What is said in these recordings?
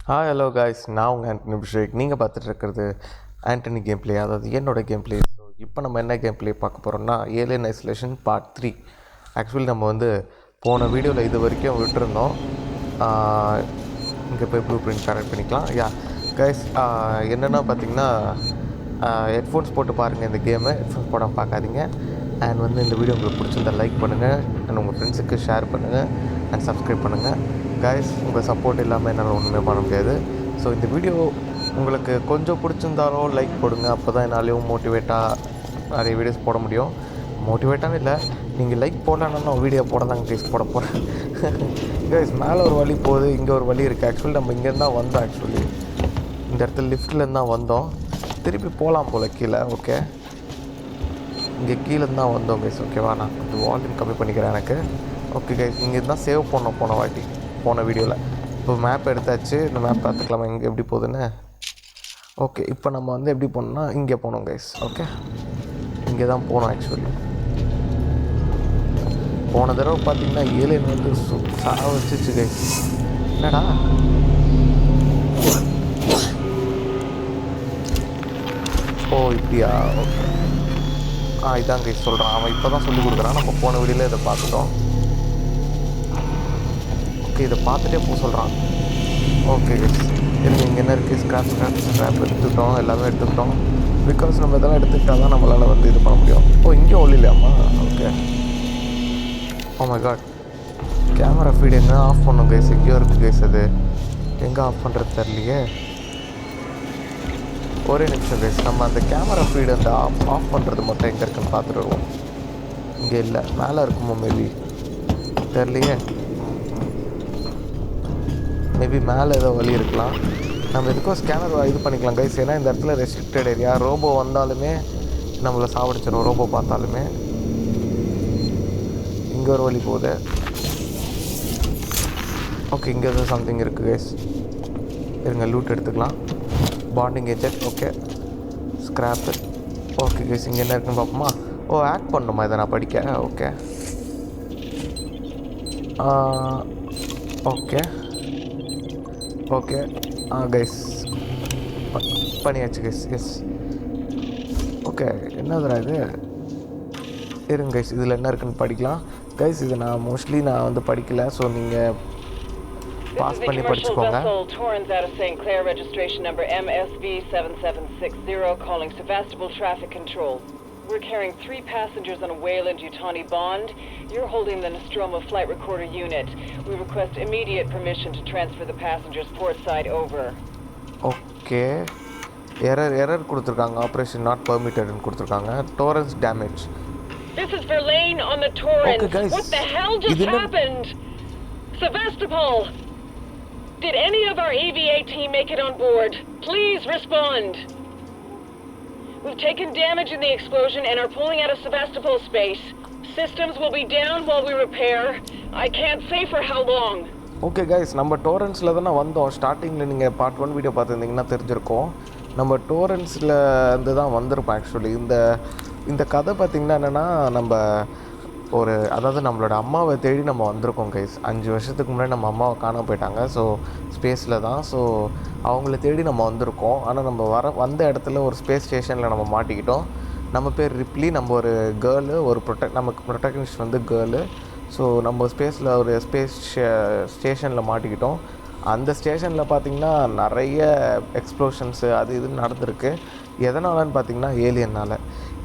Hi hello guys, நான் உங்கள் ஆண்டனி அபிஷேக். நீங்கள் பார்த்துட்டு இருக்கிறது ஆண்டனி கேம் பிளே, அதாவது என்னோடய கேம் பிளே. ஸோ இப்போ நம்ம என்ன கேம் பிளே பார்க்க போகிறோம்னா ஏலியன் ஐசோலேஷன் பார்ட் 3. ஆக்சுவலி நம்ம போன வீடியோவில் இது வரைக்கும் விட்டுருந்தோம். இங்கே போய் ப்ளூ பிரிண்ட் கரெக்ட் பண்ணிக்கலாம். கைஸ், என்னென்னா பார்த்தீங்கன்னா ஹெட்ஃபோன்ஸ் போட்டு பாருங்கள் இந்த கேமு. ஹெட்ஃபோன்ஸ் போடாமல் பார்க்காதீங்க. அண்ட் இந்த வீடியோ உங்களுக்கு பிடிச்சிருந்தா லைக் பண்ணுங்கள், அண்ட் உங்கள் ஃப்ரெண்ட்ஸுக்கு ஷேர் பண்ணுங்கள், அண்ட் சப்ஸ்கிரைப் பண்ணுங்கள். கைஸ், உங்கள் சப்போர்ட் இல்லாமல் என்னால் ஒன்றுமே பண்ண முடியாது. ஸோ இந்த வீடியோ உங்களுக்கு கொஞ்சம் பிடிச்சிருந்தாலும் லைக் போடுங்க. அப்போ தான் என்னாலையும் மோட்டிவேட்டாக நிறைய வீடியோஸ் போட முடியும். மோட்டிவேட்டாகவும் இல்லை, நீங்கள் லைக் போடலன்னா நான் வீடியோ போட தாங்க கைஸ் போட போகிறேன். கைஸ், மேலே ஒரு வழி போகுது, இங்கே ஒரு வழி இருக்குது. ஆக்சுவலி நம்ம இங்கேருந்து தான் வந்தோம். ஆக்சுவலி இந்த இடத்துல லிஃப்ட்லேருந்து தான் வந்தோம். திருப்பி போகலாம் போல் கீழே. ஓகே, இங்கே கீழேருந்து தான் வந்தோம் கைஸ். ஓகேவா, நான் கொஞ்சம் வால்யூம் கம்மி பண்ணிக்கிறேன் எனக்கு. ஓகே கைஸ், இங்கே தான் சேவ் பண்ணோம் போன வீடியோவில். இப்போ மேப் எடுத்தாச்சு. இந்த மேப் பார்த்துக்கலாமா இங்கே எப்படி போகுதுன்னு. ஓகே, இப்போ நம்ம எப்படி போனோம்னா இங்கே போனோம் கைஸ். ஓகே, இங்கே தான் போனோம். ஆக்சுவலி போன தடவை பார்த்தீங்கன்னா ஏலியன் சாவச்சிச்சு கைஸ். என்னடா ஓ இப்படியா? ஓகே, இதான் கைஸ் சொல்கிறான். அவன் இப்போ தான் சொல்லிக் கொடுக்குறான். நம்ம போன வீடியோவில் இதை பார்த்துட்டோம். ஓகே, இதை பார்த்துட்டே போக சொல்கிறான். ஓகே கைஸ், எனக்கு இங்கே என்ன இருக்குது? ஸ்க்ராப் எடுத்துக்கிட்டோம், எல்லாமே எடுத்துக்கிட்டோம். பிகாஸ் நம்ம இதெல்லாம் எடுத்துக்கிட்டால் தான் நம்மளால் இது பண்ண முடியும். இங்கே ஒளிலையாம்மா? Okay. Oh my God, camera feed என்ன ஆஃப் பண்ணும் கைஸ்? எங்கேயோ இருக்குது கைஸ். அது எங்கே ஆஃப் பண்ணுறது தெரியலையே. ஒரே நிமிஷம் கைஸ், நம்ம அந்த கேமரா ஃபீடு ஆஃப் பண்ணுறது மட்டும் எங்கே இருக்குன்னு பார்த்துட்டு வருவோம். இங்கே இல்லை, மேலே இருக்குமோ மேபி, தெரியலையே. மேபி மேலே ஏதோ வழி இருக்கலாம். நம்ம எதுக்கும் ஸ்கேனர் இது பண்ணிக்கலாம் கைஸ். ஏன்னா இந்த இடத்துல ரெஸ்ட்ரிக்டட் ஏரியா. ரோபோ வந்தாலுமே நம்மளை சாவடிச்சிடும். ரோபோ பார்த்தாலுமே. இங்கே ஒரு வழி போகுது. ஓகே, இங்கே எதுவும் சம்திங் இருக்குது கைஸ். இருங்க, லூட் எடுத்துக்கலாம். பாண்டிங் eject. Okay, scrap. Okay guys, இங்கே என்ன இருக்குன்னு பார்ப்போமா? ஆக்ட் பண்ணணுமா இதை நான் படிக்க? ஓகே ஓகே ஓகே கைஸ், பண்ணியாச்சு கைஸ். Yes, okay. என்னதுடா இது? இருங்க கைஸ், இதில் என்ன இருக்குன்னு படிக்கலாம் கைஸ். இது நான் மோஸ்ட்லி படிக்கல. ஸோ நீங்கள் பாஸ் பண்ணி படிச்சுக்கோங்க. We're carrying 3 passengers on a Weyland-Yutani bond. You're holding the Nostromo flight recorder unit. We request immediate permission to transfer the passengers port side over. Okay. Error கொடுத்திருக்காங்க. Operation not permitted ன்னு கொடுத்திருக்காங்க. Torrents damage. This is Verlaine on the Torrens. Okay, guys. What the hell just happened? Sevastopol! Did any of our EVA team make it on board? Please respond. We've taken damage in the explosion and are pulling out of Sevastopol space. Systems will be down while we repair. I can't say for how long. Okay guys, நம்ம டோரன்ஸில் தானே வந்தோம். ஸ்டார்டிங்கில் நீங்கள் part 1 video பார்த்துருந்தீங்கன்னா தெரிஞ்சிருக்கோம். நம்ம டோரன்ஸில் இருந்து தான் வந்திருப்போம். ஆக்சுவலி இந்த கதை பார்த்திங்கன்னா என்னென்னா, அதாவது நம்மளோட அம்மாவை தேடி நம்ம வந்திருக்கோம் கைஸ். 5 வருஷத்துக்கு முன்னாடி நம்ம அம்மாவை காணாம போயிட்டாங்க. ஸோ ஸ்பேஸில் தான். ஸோ அவங்கள தேடி நம்ம வந்திருக்கோம். ஆனால் நம்ம வந்த இடத்துல ஒரு ஸ்பேஸ் ஸ்டேஷனில் நம்ம மாட்டிக்கிட்டோம். நம்ம பேர் ரிப்லி. நம்ம ஒரு கேர்ளு, நமக்கு ப்ரொட்டக்னிஸ்ட் கேர்ளு. ஸோ நம்ம ஸ்பேஸில் ஒரு ஸ்பேஸ் ஸ்டேஷனில் மாட்டிக்கிட்டோம். அந்த ஸ்டேஷனில் பார்த்திங்கன்னா நிறைய எக்ஸ்ப்ளோஷன்ஸு அது இதுன்னு நடந்திருக்கு. எதனாலன்னு பார்த்திங்கன்னா ஏலியனால்.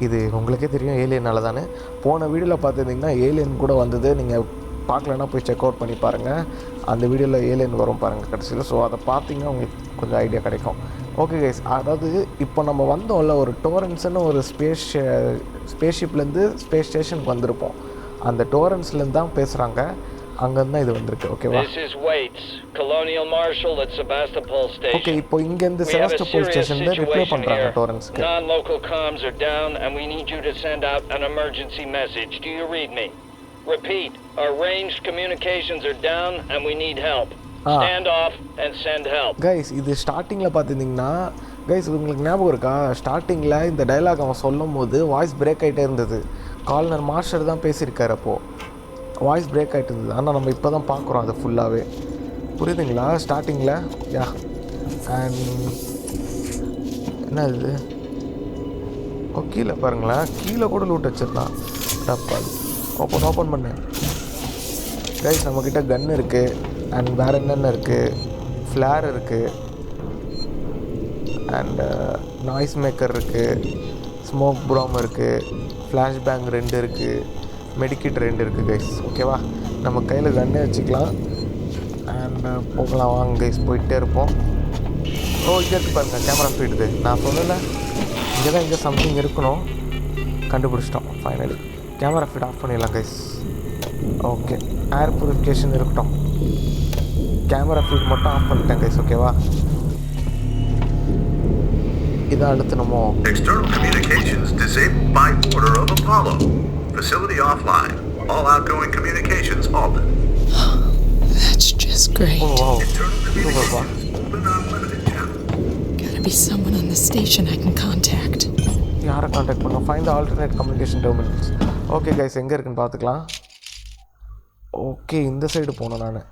இது உங்களுக்கே தெரியும் ஏலியனால் தானே. போன வீடியோவில் பார்த்துருந்திங்கன்னா ஏலியன் கூட வந்தது. நீங்கள் பார்க்கலன்னா போய் செக் அவுட் பண்ணி பாருங்கள். அந்த வீடியோவில் ஏலியன் வரும் பாருங்கள் கடைசியில். ஸோ அதை பார்த்திங்கன்னா உங்களுக்கு கொஞ்சம் ஐடியா கிடைக்கும். ஓகே கைஸ், அதாவது இப்போ நம்ம வந்தோம்ல, ஒரு டோரன்ஸ்னு ஒரு ஸ்பேஸ்ஷிப்லேருந்து ஸ்பேஸ் ஸ்டேஷனுக்கு வந்திருப்போம். அந்த டோரன்ஸ்லேருந்து தான் பேசுகிறாங்க. அங்கேருந்து தான் இது வந்திருக்கு. ஓகேவா? ஓகே, இப்போ இங்கேருந்து செவாஸ்டோபோல் ஸ்டேஷன்ல ரிப்ளை பண்ணுறாங்க டோரன்ஸ்க்கு. Non-local comms are down and we need you to send out an emergency message. Do you read me? Repeat, our ranged communications are down and we need help. Stand off and send help. Guys, இது ஸ்டார்டிங்கில் பார்த்துருந்தீங்கன்னா guys, உங்களுக்கு ஞாபகம் இருக்கா? ஸ்டார்டிங்கில் இந்த dialogue அவன் சொல்லும் போது வாய்ஸ் பிரேக் ஆகிட்டே இருந்தது. கால்னர் மாஸ்டர் தான் பேசியிருக்காரு. அப்போது வாய்ஸ் பிரேக் ஆகிட்டு இருந்தது. ஆனால் நம்ம இப்போ தான் பார்க்குறோம் அது ஃபுல்லாகவே. புரியுதுங்களா? ஸ்டார்டிங்கில் அண்ட் என்ன இது கீழே பாருங்களேன், கீழே கூட லூட் வச்சிருந்தான். டப்பா ஓப்பன் பண்ணு கைஸ். நம்மக்கிட்ட கன் இருக்குது அண்ட் வேறு என்னென்ன இருக்குது, ஃப்ளேர் இருக்குது அண்டு நாய்ஸ் மேக்கர் இருக்குது, ஸ்மோக் ப்ராம் இருக்குது, ஃப்ளாஷ் பேங் 2 இருக்குது, மெடிக்கிட் 2 இருக்குது கைஸ். ஓகேவா, நம்ம கையில் கன்னே வச்சுக்கலாம் அண்டு போகலாம். வாங்க கைஸ், போயிட்டே இருப்போம். இங்கே இருக்குது பாருங்கள் கேமரா ஃபீடுது. நான் சொல்லலை, இங்கே தான் இங்கே சம்திங் இருக்கணும். கண்டுபிடிச்சிட்டோம் ஃபைனலி. கேமரா ஃபீட் ஆஃப் பண்ணிடலாம் கைஸ். ஓகே, ஏர் ப்யூரிஃபிகேஷன் இருக்கட்டும். கேமரா ஃபீட் மட்டும் ஆஃப் பண்ணிட்டேன் கைஸ். ஓகேவா, இதை அழுத்தணுமோ? External communications disabled by order of Apollo. Facility offline. All outgoing communications halted. That's just great. Oh wow, Internal super. communications open unlimited channel. Gotta be someone on the station I can contact. யாரை contact பண்ணோம்? Find the alternate communication terminals. Okay guys, எங்கே இருக்குன்னு பார்த்துக்கலாம். Okay, இந்த side போனேன் நான்.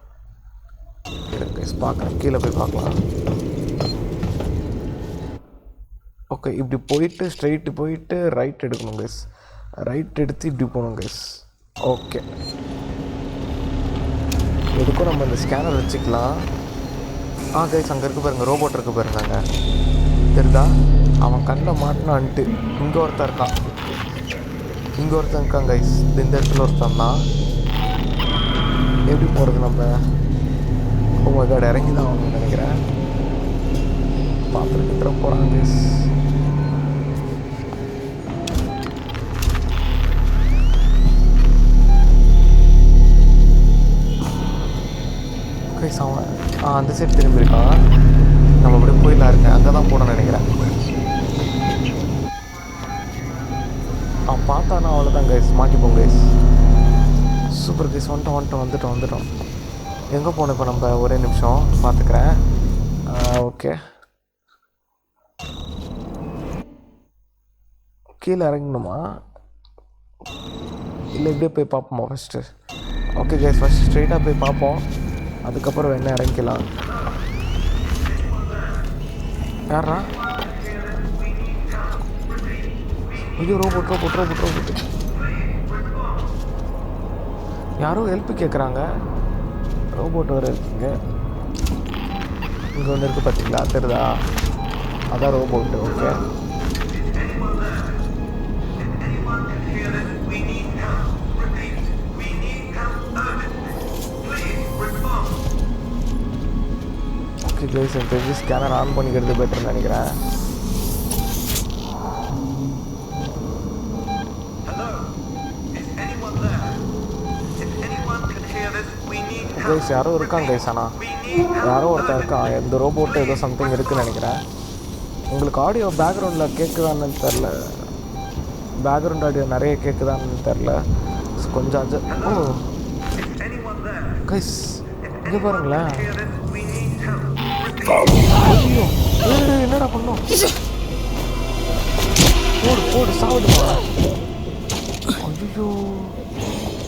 இருங்க guys, பார்க்குறேன், கீழே போய் பார்க்கலாம். ஓகே, இப்படி போயிட்டு ஸ்ட்ரைட்டு போயிட்டு ரைட் எடுக்கணும் கைஸ். ரைட் எடுத்து இப்படி போகணும் கைஸ். ஓகே, எதுக்கும் நம்ம இந்த ஸ்கேனர் வச்சுக்கலாம். கைஸ், அங்கே இருக்குது பாருங்கள், ரோபோட் இருக்குது பாருங்க. அங்கே தெரியுதா? அவன் கண்ணில் மாட்டினான்ட்டு இங்கே ஒருத்தன் இருக்கான். இங்கே ஒருத்தன் இருக்கான் கைஸ். இந்த இடத்துல ஒருத்தன் தான். எப்படி போகிறது நம்ம? உங்கள் இறங்கி தான் ஆகணும்னு நினைக்கிறேன். பார்த்துட்டு போகிறாங்க கைஸ். கைஸ், அவன் அந்த சைடு திரும்பி இருக்கான். நம்ம அப்படியே போயிடலாம் இருக்கேன். அங்கே தான் போகணும்னு நினைக்கிறேன். அவன் பார்த்தானா அவ்வளோதான் கைஸ், மாட்டிப்போம் கைஸ். சூப்பர் கைஸ், வந்துட்டோம். எங்கே போகணும் இப்போ நம்ம? ஒரே நிமிஷம் பார்த்துக்கிறேன். ஓகே, கீழே இறங்கணுமா இல்லை இப்படியே போய் பார்ப்போமா ஃபஸ்ட்டு? ஓகே கைஸ், ஃபஸ்ட்டு ஸ்ட்ரெயிட்டாக போய் பார்ப்போம், அதுக்கப்புறம் என்ன இறங்கிக்கலாம். யாரா? ஐயோ, ரோபோட். யாரோ ஹெல்ப் கேட்குறாங்க. ரோபோட் வர இருக்குங்க. இங்கே ஒன்று இருக்குது பார்த்தீங்களா, தெரியுதா? அதான் ரோபோட்டு. ஓகே, ஓகே கைஸ், எனக்கு தெரிஞ்சு ஸ்கேனர் ஆன் பண்ணிக்கிறது பெட்டர்னு நினைக்கிறேன். கைஸ், யாரோ இருக்காங்க கைஸ். ஆனால் யாரோ ஒருத்தர் இருக்கான். எந்த ரோபோட்டு ஏதோ சம்திங் இருக்குதுன்னு நினைக்கிறேன். உங்களுக்கு ஆடியோ பேக்ரவுண்டில் கேட்குதான்னு தெரில. பேக்ரவுண்ட் ஆடியோ நிறைய கேட்குதான்னு தெரில. கொஞ்சம் கைஸ், இங்கே பாருங்களேன். ஐயோ, என்னடா பண்ணோம்? போடு சாப்பிடுமா? ஐயோ,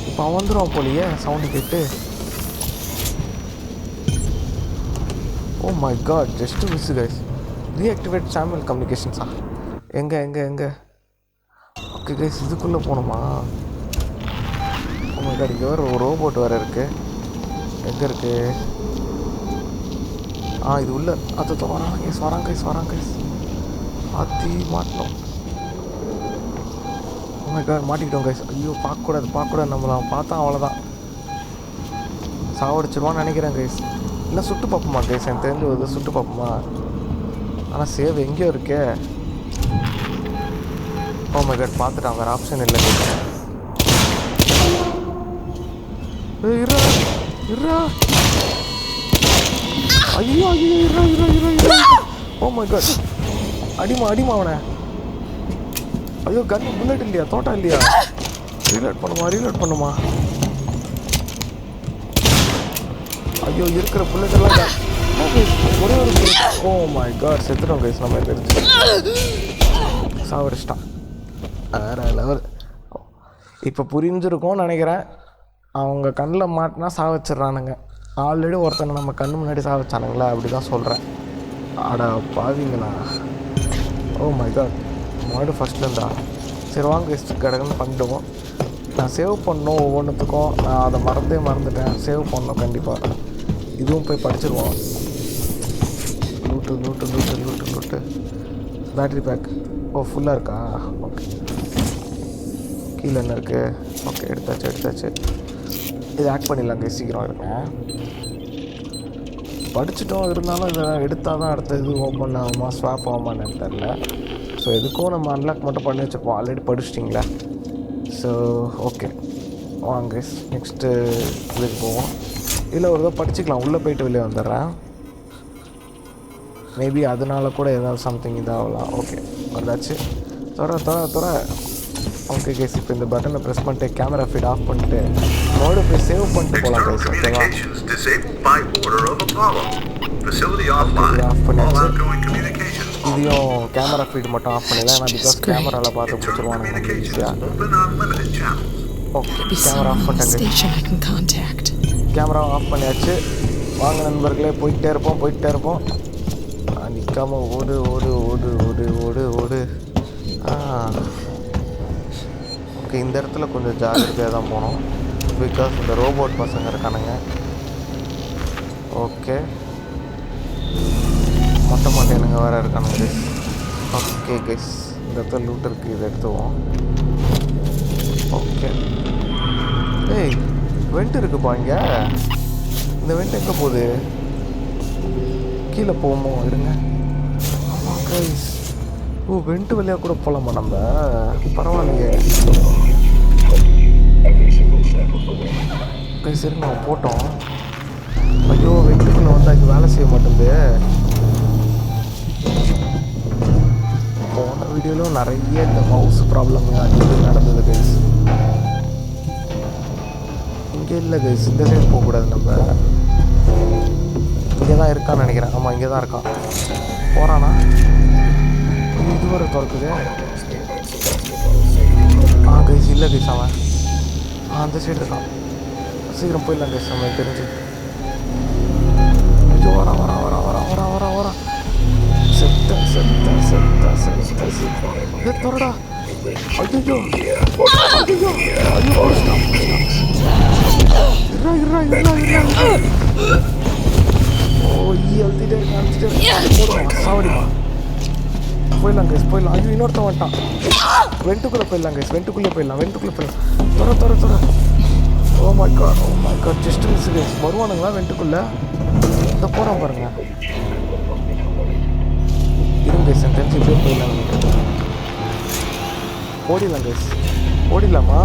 இப்போ அவன் வந்துடுவான் போலியே சவுண்டு கேட்டு. Oh my God, just miss guys. Reactivate channel கம்யூனிகேஷன்ஸா? எங்கே? ஓகே கைஸ், இதுக்குள்ளே போகணுமா? ஓ மை காட், இங்கே வேறு ஒரு ரோபோட் வேறு இருக்குது. எங்கே இருக்குது? இது உள்ள அது வராங்க கைஸ். ஆத்தி மாட்டோம். ஓ மை காட், மாட்டிக்கிட்டோம் கைஸ். ஐயோ, பார்க்கக்கூடாது. நம்மளை பார்த்தா அவ்வளோதான், சாவடிச்சிருவான்னு நினைக்கிறேன் கைஸ். இல்லை சுட்டு பார்ப்போமா கைஸ்? எனக்கு தெரிஞ்சு ஒரு சுட்டு பார்ப்போமா? ஆனால் சேவ் எங்கேயோ இருக்கே. ஓ மை காட், பார்த்துட்டான், வேறு ஆப்ஷன் இல்லை கைஸ். இருடா. ஐயோ, இருடா. ஓ மை காட், அடிமா அவனை. ஐயோ, கன் புல்லட் இல்லையா? தோட்டம் இல்லையா? ரீலோட் பண்ணுமா? ஐயோ, இருக்கிற புல்லட் எல்லாம் ஒரே ஒரு புல்லட். ஓ மை காட், செத்துட்டோம் கைஸ். நம்ம தெரிஞ்சு சாவடிச்சிட்டான். வேற லெவல். இப்போ புரிஞ்சிருக்கும்னு நினைக்கிறேன். அவங்க கண்ணில் மாட்டினா சாவச்சிட்றானுங்க. ஆல்ரெடி ஒருத்தனை நம்ம கண்ணு முன்னாடி சாவச்சானுங்களா, அப்படி தான் சொல்கிறேன். அடா பாவிங்களா. ஓ மை காட், மாடு ஃபஸ்ட்லேருந்தா. சரி வாங்க கடகன்னு பண்ணிடுவோம். நான் சேவ் பண்ணணும் ஒவ்வொன்றுத்துக்கும். நான் அதை மறந்துட்டேன். சேவ் பண்ணணும் கண்டிப்பாக. இதுவும் போய் படிச்சிருவோம். Loot battery pack. ஓ ஃபுல்லாக இருக்கா? ஓகே, கீழே என்ன இருக்குது? ஓகே, எடுத்தாச்சு. இது ஆக்ட் பண்ணிடலாங்க, சீக்கிரம் இருக்கேன். படிச்சுட்டோம், இருந்தாலும் இதை எடுத்தால் தான் அடுத்த இது ஓப்பன் ஆகுமா ஸ்வாப் ஆகுமான்னு தெரில. ஸோ எதுக்கும் நம்ம அன்லாக் மட்டும் பண்ணி வச்சுப்போம். ஆல்ரெடி படிச்சிட்டிங்களா? ஸோ ஓகே வாங்க நெக்ஸ்ட்டு இதுக்கு போவோம். இதில் ஒரு தான் படிச்சுக்கலாம். உள்ளே போயிட்டு வெளியே வந்துடுறேன். மேபி அதனால கூட ஏதாவது சம்திங் இதாகலாம். ஓகே வந்தாச்சு. தொற. ஓகே கேஸ், இப்போ இந்த பட்டனை ப்ரெஸ் பண்ணிட்டு கேமரா ஃபீட் ஆஃப் பண்ணிட்டு மோடு போய் சேவ் பண்ணிட்டு போகலாம் கேஸ். ஓகேவா? ஆஃப் பண்ணியாச்சு. இதையும் கேமரா ஃபீட் மட்டும் ஆஃப் பண்ணிடலாம். ஏன்னா பிகாஸ் கேமராவில் பார்த்து பிடிச்சிருவானுங்க நம்ம ஈஸியாக. ஓகே கேமரா ஆஃப் பண்ணிட்டாங்க. கேமரா ஆஃப் பண்ணியாச்சு. வாங்க நண்பர்களே, போயிட்டே இருப்போம். நிற்காமல் ஓடு. ஓகே, இந்த இடத்துல கொஞ்சம் ஜாகிரதையாக தான் போகணும். பிகாஸ் இந்த ரோபோட் பசங்க இருக்கானுங்க. ஓகே, மொட்டை மாட்டேனுங்க வேறு இருக்கானுங்க. ஓகே கைஸ், இந்த இடத்துல லூட் இருக்குது, இதை எடுத்துவோம். ஓகே, ஏய் வெண்ட் இருக்குப்பா இங்கே. இந்த வெண்ட் எங்கே போகுது? கீழே போவோமோ? இருங்க. ஆமாம் கைஸ், ஓ வெண்ட் வழியாக கூட போகலாமா நம்ம? பரவாயில்லையே கைஸ், இருங்க நம்ம போட்டோம். ஐயோ வெண்ட்டுக்குள்ளே வந்து அது வேலை செய்ய மாட்டேங்குது. போன வீடியோவில் நிறைய இந்த மவுஸ் ப்ராப்ளம் அது நடந்தது கைஸ். இங்கே இல்லை கைஸ், இந்த சைடு போகக்கூடாது. நம்ம இங்கே தான் இருக்கான்னு நினைக்கிறேன். ஆமாம் இங்கே தான் இருக்கான். போகிறானா? இது வரை திறக்குது. கைஸ் இல்லை கைஸ், அவன் அந்த சைடு இருக்கான். சீக்கிரம் போயிடலாம் கைஸ், நம்ம தெரிஞ்சு. ஐயோ வரா. செத்த தொடடா. ஐயோ சாவடிமா. போயிடலாம் கைஸ், போயிடலாம். ஐயோ இன்னொருத்த வந்துட்டான். வெண்ட்டுக்குள்ளே போயிடலாம் கைஸ், வெண்ட்டுக்குள்ளே போயிடலாம். தொற. Oh my God, just miss guys. வருவானுங்களா வெண்ட்டுக்குள்ளே? இந்த போகிறோம் பாருங்க. இருங்க கைஸ், எனக்கு தெரிஞ்சு இப்படியே போயிடலாம். ஓடிடலாம் கைஸ், ஓடிடலாமா?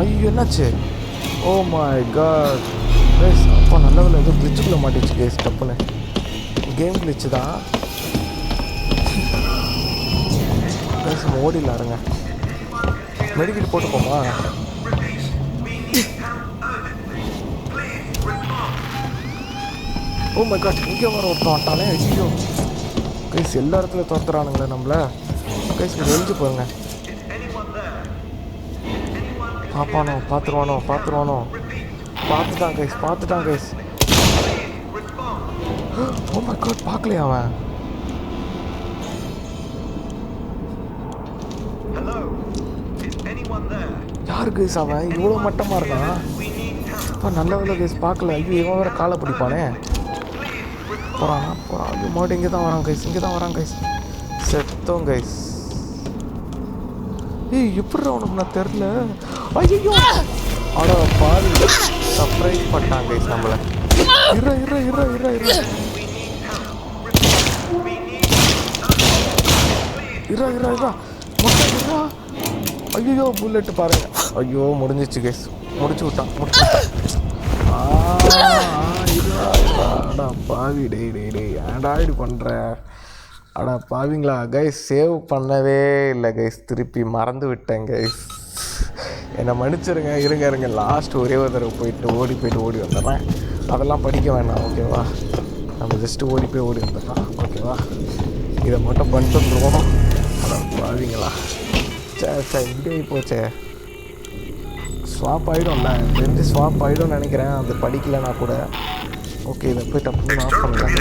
ஐயோ என்னாச்சு? ஓ மை காட் கைஸ், அப்போ நல்ல வேலை ஏதோ கிளிச்சுக்குள்ளே மாட்டிச்சு கைஸ். டப்புன்னு கேம் கிளிச்சு தான் கைஸ். நம்ம ஓடிடலாம். இருங்க, மெடிக்கெட் போட்டு போமா? ஓ மை காட், இங்கே வர ஒருத்தன் வந்துட்டானே. ஐயோ கைஸ், எல்லா இடத்துலையும் துரத்துறானுங்களே நம்மளை. கைஸ் வெளிஞ்சு போங்க. பார்த்துருவானோ. பார்த்துட்டான் கைஸ். ஓ மை காட், பார்க்கலையா அவன்? யாரு கைஸ் அவன்? இவ்வளோ மட்டமாக இருக்கான். அப்போ நல்ல வேலை கைஸ், பார்க்கல. ஐயோ இவன் வேறு காலை பிடிப்பானே. போகிறானா? ஐயோ மாட்டு இங்கே தான் வரான் கைஸ். செத்தோம் கைஸ். ஏய் எப்படி அவனுக்கு நான் தெரில. ஐயோ அட பாரு, சர்ப்ரைஸ் பண்ணிட்டாங்க கைஸ் நம்மளை. இரா ஐயோ புல்லெட்டு பாருங்க. ஐயோ முடிஞ்சிச்சு கைஸ், முடிச்சு விட்டான். அடா பாவி, டேய் ஏன்டா இப்படி பண்ணுற? அடா பாவிங்களா கைஸ், சேவ் பண்ணவே இல்லை கைஸ். திருப்பி மறந்து விட்டேன் கைஸ், என்னை மன்னிச்சிருங்க. இருங்க லாஸ்ட் ஒரே ஒரு தடவை போயிட்டு ஓடி வந்துடுறேன். அதெல்லாம் படிக்க வேணாம் ஓகேவா? நம்ம ஜஸ்ட்டு ஓடி வந்துடலாம் ஓகேவா? இதை மட்டும் பண்ணிட்டு வந்துடுவோம். அடா பாவிங்களா, சே இப்படி போச்சே. ஸ்வாப் ஆகிடும்ல, தெரிஞ்சு ஸ்வாப் ஆகிடும்னு நினைக்கிறேன். அது படிக்கலைன்னா கூட. ஓகே, இதை போய் டப்புன்னு ஆஃப் பண்ணலாம்.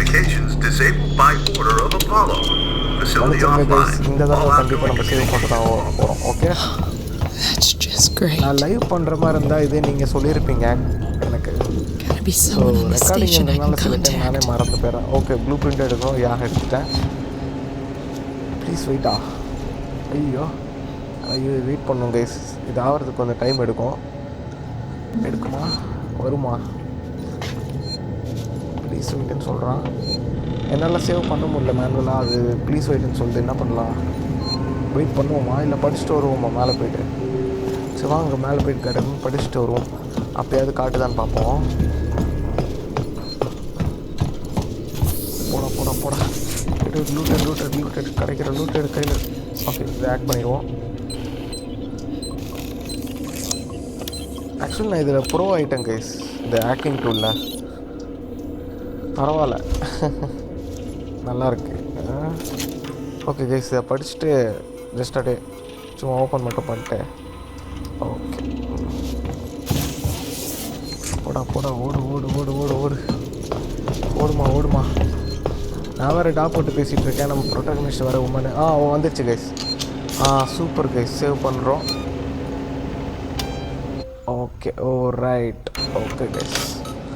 disabled by order of Apollo. Facility வந்துச்சுங்க கைஸ், offline. இந்த All தடவை கண்டிப்பாக நம்ம outgoing சேவ் பண்ணிட்டு தான் போகிறோம். Okay, That's just great. நான் லைவ் பண்ணுற மாதிரி இருந்தால் இதே நீங்கள் சொல்லியிருப்பீங்க எனக்கு. Gotta be so someone on the recording station I can இருந்ததுனால சில டைம் நானே contact. மறந்து போயிடுறேன். ஓகே, ப்ளூ பிரிண்ட் எடுக்கணும். எடுத்துட்டேன். ப்ளீஸ் வெயிட்டா. ஐயோ வெயிட் பண்ணும் கைஸ், இது ஆகிறதுக்கு கொஞ்சம் டைம் எடுக்குமா வருமா? ப்ளீஸ் வெயிட்டுன்னு சொல்கிறான். என்னால் சேவ் பண்ண முடியல மேனுவலாக. அது ப்ளீஸ் வெயிட்டுன்னு சொல்லிட்டு என்ன பண்ணலாம்? வெயிட் பண்ணுவோமா இல்லை படிச்சுட்டு வருவோமா மேலே போய்ட்டு? சரி வாங்க மேலே போய்ட்டு கிடக்குன்னு படிச்சுட்டு வருவோம். அப்போயாவது காட்டுதான்னு பார்ப்போம். போடா லூட்டட் கிடைக்கிற லூட்டட் கையில். ஓகே, இதை ஆட் பண்ணிடுவோம். ஆக்சுவலி நான் இதில் ப்ரோ ஐட்டம் கைஸ், இந்த ஹேக்கிங் டூலில் பரவாயில்ல. நல்லாயிருக்கு. ஓகே கைஸ், இதை படிச்சுட்டு ஜஸ்ட் அப்படியே சும்மா ஓப்பன் மட்டும் பண்ணிட்டு. ஓகே, போடா ஓடுமா. நான் வேறு டாப் போட்டு பேசிகிட்டு இருக்கேன். நம்ம ப்ரொட்டகனிஸ்ட் வேறு உமனு. வந்துடுச்சு கைஸ். சூப்பர் கைஸ், சேவ் பண்ணுறோம். Okay, right. Okay guys,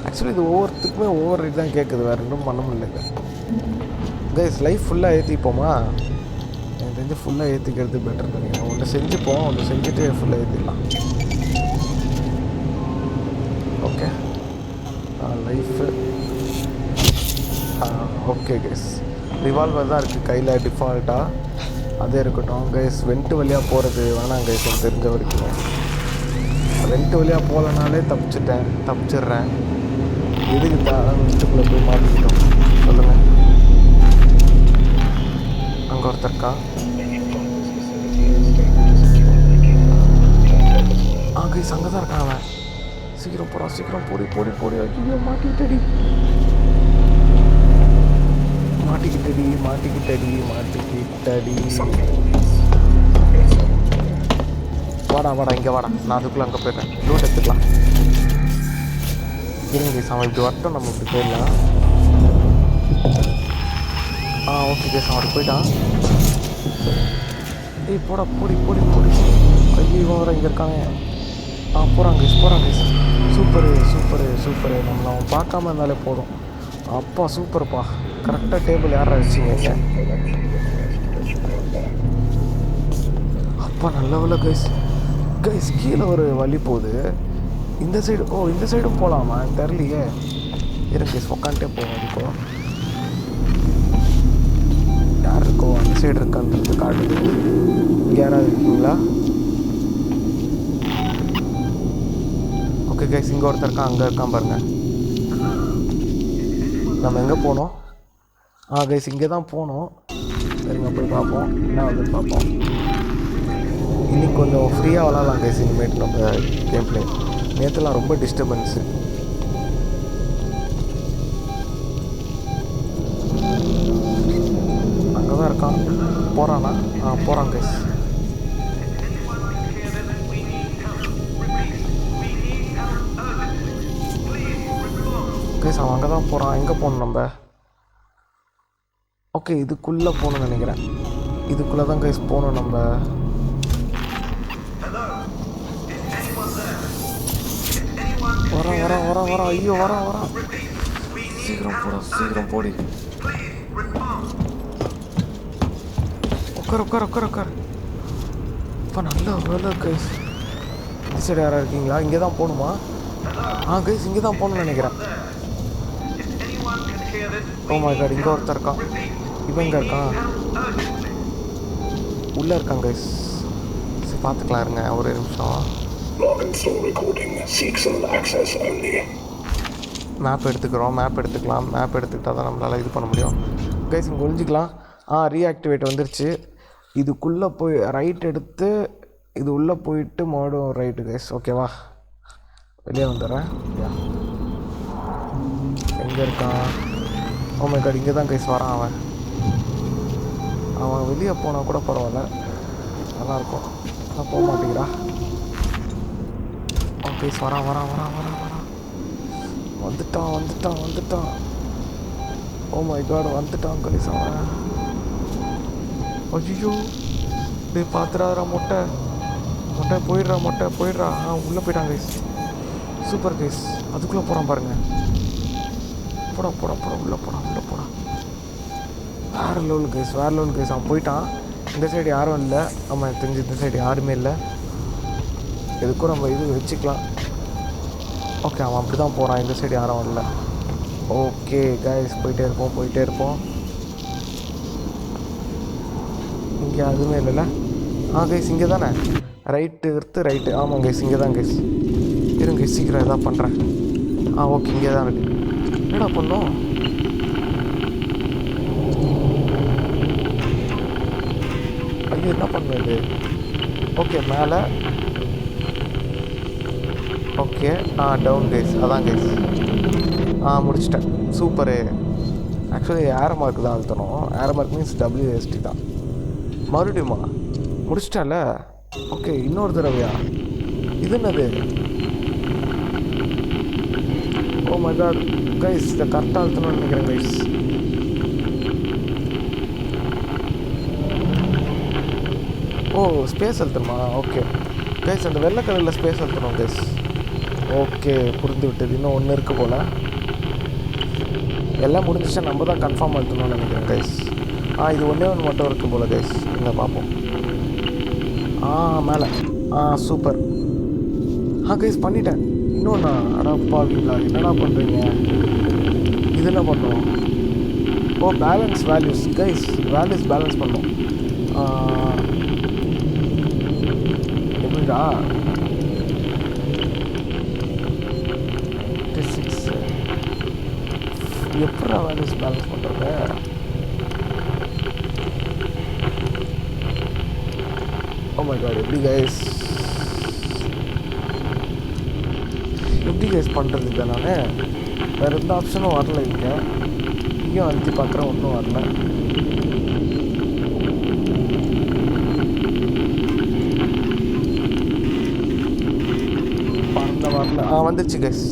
actually இது ஒவ்வொருத்துக்குமே ஒவ்வொரு இதுதான் கேட்குது. வேறு இன்னும் பண்ண முடியல கைஸ். லைஃப் ஃபுல்லாக ஏற்றிப்போமா? எனக்கு தெரிஞ்சு ஃபுல்லாக ஏற்றிக்கிறது பெட்டர் பண்ணிக்கலாம். ஒன்று செஞ்சுப்போம், ஒன்று செஞ்சுட்டு ஃபுல்லாக ஏற்றிடலாம். Okay, life. Okay guys, revolver தான் இருக்குது கையில் டிஃபால்ட்டாக. அதே இருக்கட்டும் கைஸ். வெண்ட்டு வழியாக போகிறது வேணாம் கைஸ், எனக்கு தெரிஞ்ச வரைக்கும். வெண்ட்டு வழியாக போகலனாலே தப்பிச்சிட்றேன். எதுக்கு வெண்ட்டுக்குள்ளே போய் மாட்டிக்கிட்டோம் சொல்லுங்கள்? அங்கே ஒருத்தருக்கா? கைஸ் அங்கே தான் இருக்கான் அவன். சீக்கிரம் போடி. ஐயோ மாட்டிக்கிட்டடி. வாடா இங்கே வாடா. நான் அதுக்குள்ளே அங்கே போயிடுறேன். லூட் எடுத்துக்கலாம். இருங்க கைஸ், அவன் இப்படி வரட்டும், நம்ம இப்படி போயிடலாம். ஓகே கைஸ், அவன் அப்படி போயிட்டான். போடி. ஐயோ வர இங்கே இருக்காங்க. போகிறாங்க கைஸ். சூப்பரு. நம்மளை அவன் பார்க்காம இருந்தாலே போதும். அப்பா சூப்பர்ப்பா. கரெக்டாக டேபிள் யாரா வச்சிங்க? அப்பா நல்ல வேலை கைஸ். கீழே ஒரு வழி போகுது. இந்த சைடும் போகலாமா? தெரியலையே. இருக்கு கைஸ், உக்காண்டே போவோம். இப்போ யார் இருக்கோ அந்த சைடு இருக்கான்றது காட்டுது. இங்கே யாராவது இருக்கீங்களா? ஓகே கைஸ், இங்கே ஒருத்தர் இருக்கான். அங்கே இருக்கான் பாருங்க. நம்ம எங்கே போனோம்? கைஸ் இங்கே தான் போனோம். சரிங்க, போய் பார்ப்போம் என்ன ஆகுதுன்னு பார்ப்போம். இன்றைக்கி கொஞ்சம் ஃப்ரீயாக விளாட்லாம் கைஸ் இனிமேட்டு நம்ம கேம் பிளே. நேற்றுலாம் ரொம்ப டிஸ்டர்பன்ஸு. அங்கே தான் இருக்கான். போகிறானா? போகிறான் கைஸ். கைஸ் அவன் அங்கே தான் போகிறான். எங்கே போகணும் நம்ம? ஓகே, இதுக்குள்ளே போகணும்னு நினைக்கிறேன். இதுக்குள்ளே தான் கைஸ் போகணும் நம்ம. வரான். ஐயோ வரான். சீக்கிரம் போடி. உட்கார். இப்போ நல்ல வேலை கைஸ். இந்த சைடு யாராக இருக்கீங்களா? இங்கே தான் போகணுமா? கைஸ் இங்கே தான் போகணும்னு நினைக்கிறேன். ஓ மை காட், இங்கே ஒருத்தர் இருக்கான். இவன் எங்கே இருக்கான்? உள்ளே இருக்கான் கைஸ். சரி பார்த்துக்கலாம், இருங்க ஒரு நிமிஷம். மேப் எடுத்துக்கலாம். மேப் எடுத்துக்கிட்டால் தான் நம்மளால் இது பண்ண முடியும் கைஸ். இங்கே ஒழிஞ்சிக்கலாம். ரீஆக்டிவேட் வந்துருச்சு. இதுக்குள்ளே போய் ரைட் எடுத்து இது உள்ளே போயிட்டு மறுபடியும் ரைட்டு கைஸ். ஓகேவா, வெளியே வந்துடுறேன். எங்கே இருக்கான்? ஓ மை காட், இங்கே தான் கைஸ் வரான் அவன் வெளியே போனால் கூட பரவாயில்ல, நல்லாயிருக்கும். ஆனால் போக மாட்டேங்கிறா. கைஸ் வரான். வந்துட்டான். ஓ மை காட் வந்துட்டான் கைஸ் அவன். ஐயோ டே பார்த்துறாரா மொட்டை போயிடுறா. உள்ளே போயிட்டான் கைஸ். Super guys. அதுக்குள்ளே போகிறான் பாருங்க. போடா உள்ளே போடா. வேறு லெவல் கைஸ். அவன் போயிட்டான். இந்த சைடு யாரும் இல்லை. ஆமாம் தெரிஞ்சு இந்த சைடு யாருமே இல்லை. எதுக்கும் நம்ம இது வச்சுக்கலாம். ஓகே அவன் அப்படி தான் போகிறான். இந்த சைடு யாரும் இல்லை. ஓகே கைஸ் போயிட்டே இருப்போம். இங்கே அதுவுமே இல்லைல்ல. கைஸ் இங்கே தானே ரைட்டு. ஆமாம் கைஸ் இங்கே தான் கைஸ். இருங்க சீக்கிரம் எதாவது பண்ணுறேன். ஓகே இங்கே தான் இருக்கு. என்னடா பண்ணோம்? ஐயோ என்ன பண்ணுது? ஓகே மேலே. Okay down guys. அதான் கைஸ். முடிச்சிட்டேன். சூப்பரு. ஆக்சுவலி ஏரோ மார்க் தான் அழுத்தணும். ஏரோ மார்க் மீன்ஸ் WSD தான். மறுபடியுமா முடிச்சிட்டால? ஓகே இன்னொரு தடவையா? இது என்னது? ஓ மை காட் கைஸ் இதை கரெக்டாக அழுத்தணும்னு நினைக்கிறேன் கைஸ். ஸ்பேஸ் அழுத்தணுமா? ஓகே கைஸ் அந்த வெள்ளை கலரில் ஸ்பேஸ் அழுத்தணும் கைஸ். ஓகே புரிந்து விட்டது. இன்னும் ஒன்று இருக்குது போல். எல்லாம் முடிஞ்சிச்சா நம்ம தான் கன்ஃபார்ம் அழுத்தணும்னு நினைக்கிறேன் கைஸ். இது ஒன்றே மட்டும் இருக்குது போல் கைஸ். இங்கே பார்ப்போம். மேலே. சூப்பர். கைஸ் பண்ணிட்டேன். இன்னொன்னா அடப்பாவீங்களா என்னடா பண்ணுறீங்க? இது என்ன பண்ணோம்? Balance values guys. Values balance பண்ணோம். எப்படிடா? 6 எப்படா வேல்யூஸ் பேலன்ஸ் பண்ணுறது? ஓ மை காட் எப்படி கைஸ் பண்ணுறது இல்லை. நான் வேறு எந்த ஆப்ஷனும் வரல. இங்கேயும் அழுத்தி பார்க்குறேன் ஒன்றும் வரல. வரல. வந்துருச்சு guys.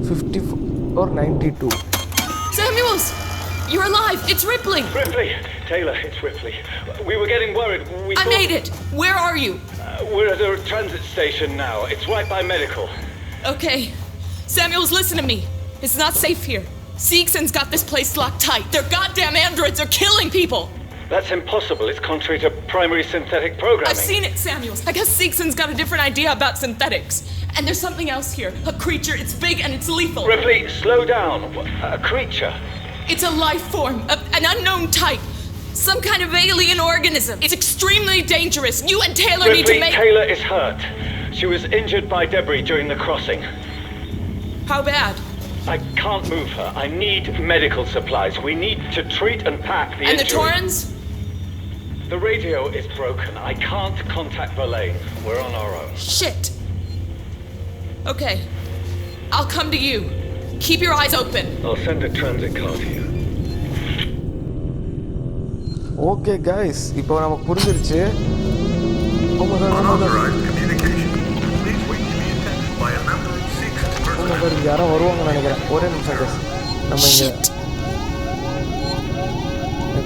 54 92. Samuels! You're alive! It's Ripley! Ripley! Taylor, it's Ripley. We were getting worried. I made it! Where are you? We're at a transit station now. It's right by medical. Okay. Samuels, listen to me. It's not safe here. Seegson's got this place locked tight. Their goddamn androids are killing people! That's impossible. It's contrary to primary synthetic programming. I've seen it, Samuels. I guess Seegson's got a different idea about synthetics. And there's something else here. A creature. It's big and it's lethal. Ripley, slow down. A creature? It's a life form. An unknown type. Some kind of alien organism. It's extremely dangerous. You and Taylor need to make... Ripley, Taylor is hurt. She was injured by debris during the crossing. How bad? I can't move her. I need medical supplies. We need to treat and pack the And injury. the Torrens? The radio is broken. I can't contact Verlaine. We're on our own. Shit. Okay. I'll come to you. Keep your eyes open. I'll send a transit car to you. Okay guys, இப்போ நமக்கு புரிஞ்சிருச்சு. Unauthorized communication. Please wait to be attended by a member of Seegson's personnel. யாரோ வருவாங்கன்னு நினைக்கிறேன். ஒரே நிமிஷம் guys. நம்ம இங்கே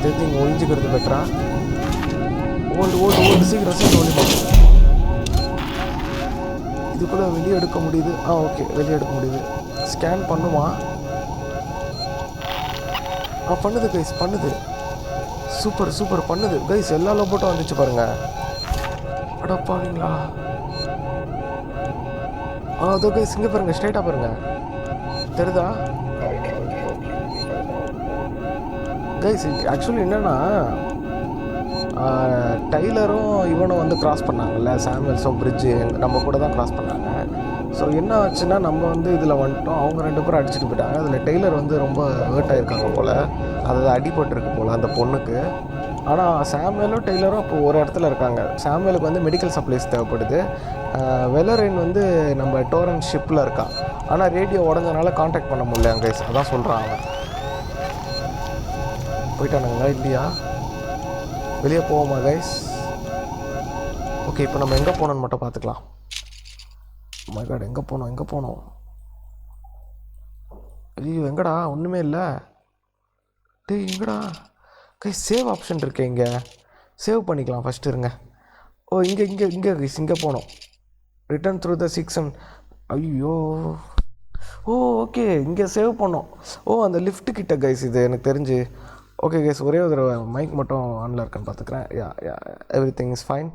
தெரிஞ்சு இங்கே ஒழிஞ்சிக்கிறது பெட்டரா? ஓல்டு சீக்கிரம் ஒழிப்போம். இதுக்குள்ளே வெளியே எடுக்க முடியுது. ஓகே வெளியே எடுக்க முடியுது. ஸ்கேன் பண்ணுமா? பண்ணுது கைஸ் பண்ணுது. சூப்பர் பண்ணுது கைஸ். எல்லா லோபோட்டும் வந்துச்சு பாருங்க. அடப்பாவீங்களா? அதோ கைஸ் இங்கே பாருங்க. ஸ்ட்ரைட்டாக பாருங்க. தெரியுதா கைஸ்? ஆக்சுவலி என்னென்னா டைலரும் இவனும் வந்து க்ராஸ் பண்ணாங்கல்ல. சாமுவல்ஸும் பிரிட்ஜு நம்ம கூட தான் க்ராஸ் பண்ணாங்க. ஸோ என்ன ஆச்சுன்னா நம்ம வந்து இதில் வந்துட்டோம். அவங்க 2 பேரும் அடிச்சுட்டு போயிட்டாங்க. அதில் டெய்லர் வந்து ரொம்ப ஹர்ட் ஆகிருக்காங்க போல். அதாவது அடிபட்டுருக்கு போல் அந்த பொண்ணுக்கு. ஆனால் சாமுவேலும் டெய்லரும் இப்போ ஒரு இடத்துல இருக்காங்க. சாமுவேலுக்கு வந்து மெடிக்கல் சப்ளைஸ் தேவைப்படுது. வெலரைன் வந்து நம்ம டோரன் ஷிப்பில் இருக்கான். ஆனால் ரேடியோ உடஞ்சனால காண்டாக்ட் பண்ண முடியல கைஸ். அதான் சொல்கிறான் அவன். போயிட்டானுங்களா இல்லையா? வெளியே போவோமா கைஸ்? ஓகே இப்போ நம்ம எங்கே போனோன்னு மட்டும் பார்த்துக்கலாம். மை காட் எங்கே போனோம்? ஐயோ எங்கடா? ஒன்றுமே இல்லை. டேய் எங்கடா கைஸ் சேவ் ஆப்ஷன் இருக்கு. இங்கே சேவ் பண்ணிக்கலாம் ஃபஸ்ட்டு இருங்க. ஓ இங்கே கைஸ் இங்கே போனோம். ரிட்டர்ன் த்ரூ த 6 ஐயோ ஓ ஓகே இங்கே சேவ் பண்ணோம். ஓ அந்த லிஃப்ட்டு கிட்ட கைஸ் இது எனக்கு தெரிஞ்சு. ஓகே கைஸ் ஒரே ஒரு தடவை மைக் மட்டும் ஆனில் இருக்கான்னு பார்த்துக்கிறேன். Yeah everything is fine.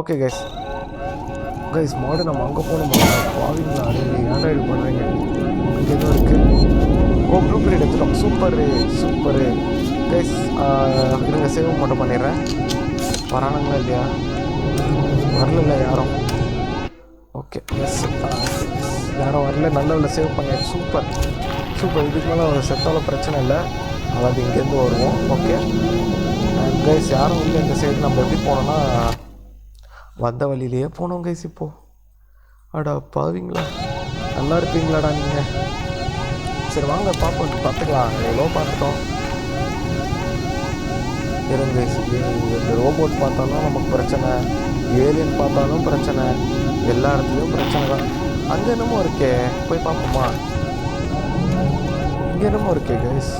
Okay guys மாடு நம்ம அங்கே போகணுமா? பாவிங்களா ஏன்டா இது பண்ணுறீங்க? இங்கே எதுவும் இருக்குது. ஓ ப்ளூ பிரிண்ட் எடுத்துட்டோம். Super guys. இருங்க சேவ் மட்டும் பண்ணிடுறேன். வரானுங்களா இல்லையா? வரல யாரும். ஓகே எஸ் யாரும் வரல. நல்ல சேவ் பண்ணியாச்சு. சூப்பர் இதுக்கு மேலே ஒரு செத்தாலும் பிரச்சனை இல்லை. அதாவது இங்கேருந்து வருவோம். ஓகே அண்ட் கைஸ் யாரும் இல்லை இந்த சைடு. நம்ம எப்படி போனோம்னா வந்த வழியிலேயே போனோம் கைஸ். இப்போது அடா பாவீங்களா, நல்லா இருப்பீங்களாடா நீங்கள்? சரி வாங்க பார்த்துக்கலாம். எவ்வளோ பார்த்துட்டோம். இருங்க இந்த ரோபோட் பார்த்தாலும் நமக்கு பிரச்சனை, ஏலியன் பார்த்தாலும் பிரச்சனை, எல்லா இடத்துலையும் பிரச்சனை தான். அங்கே என்னமோ இருக்கே, போய் பார்ப்போமா? இங்கே என்னமோ இருக்கே கைஸ்.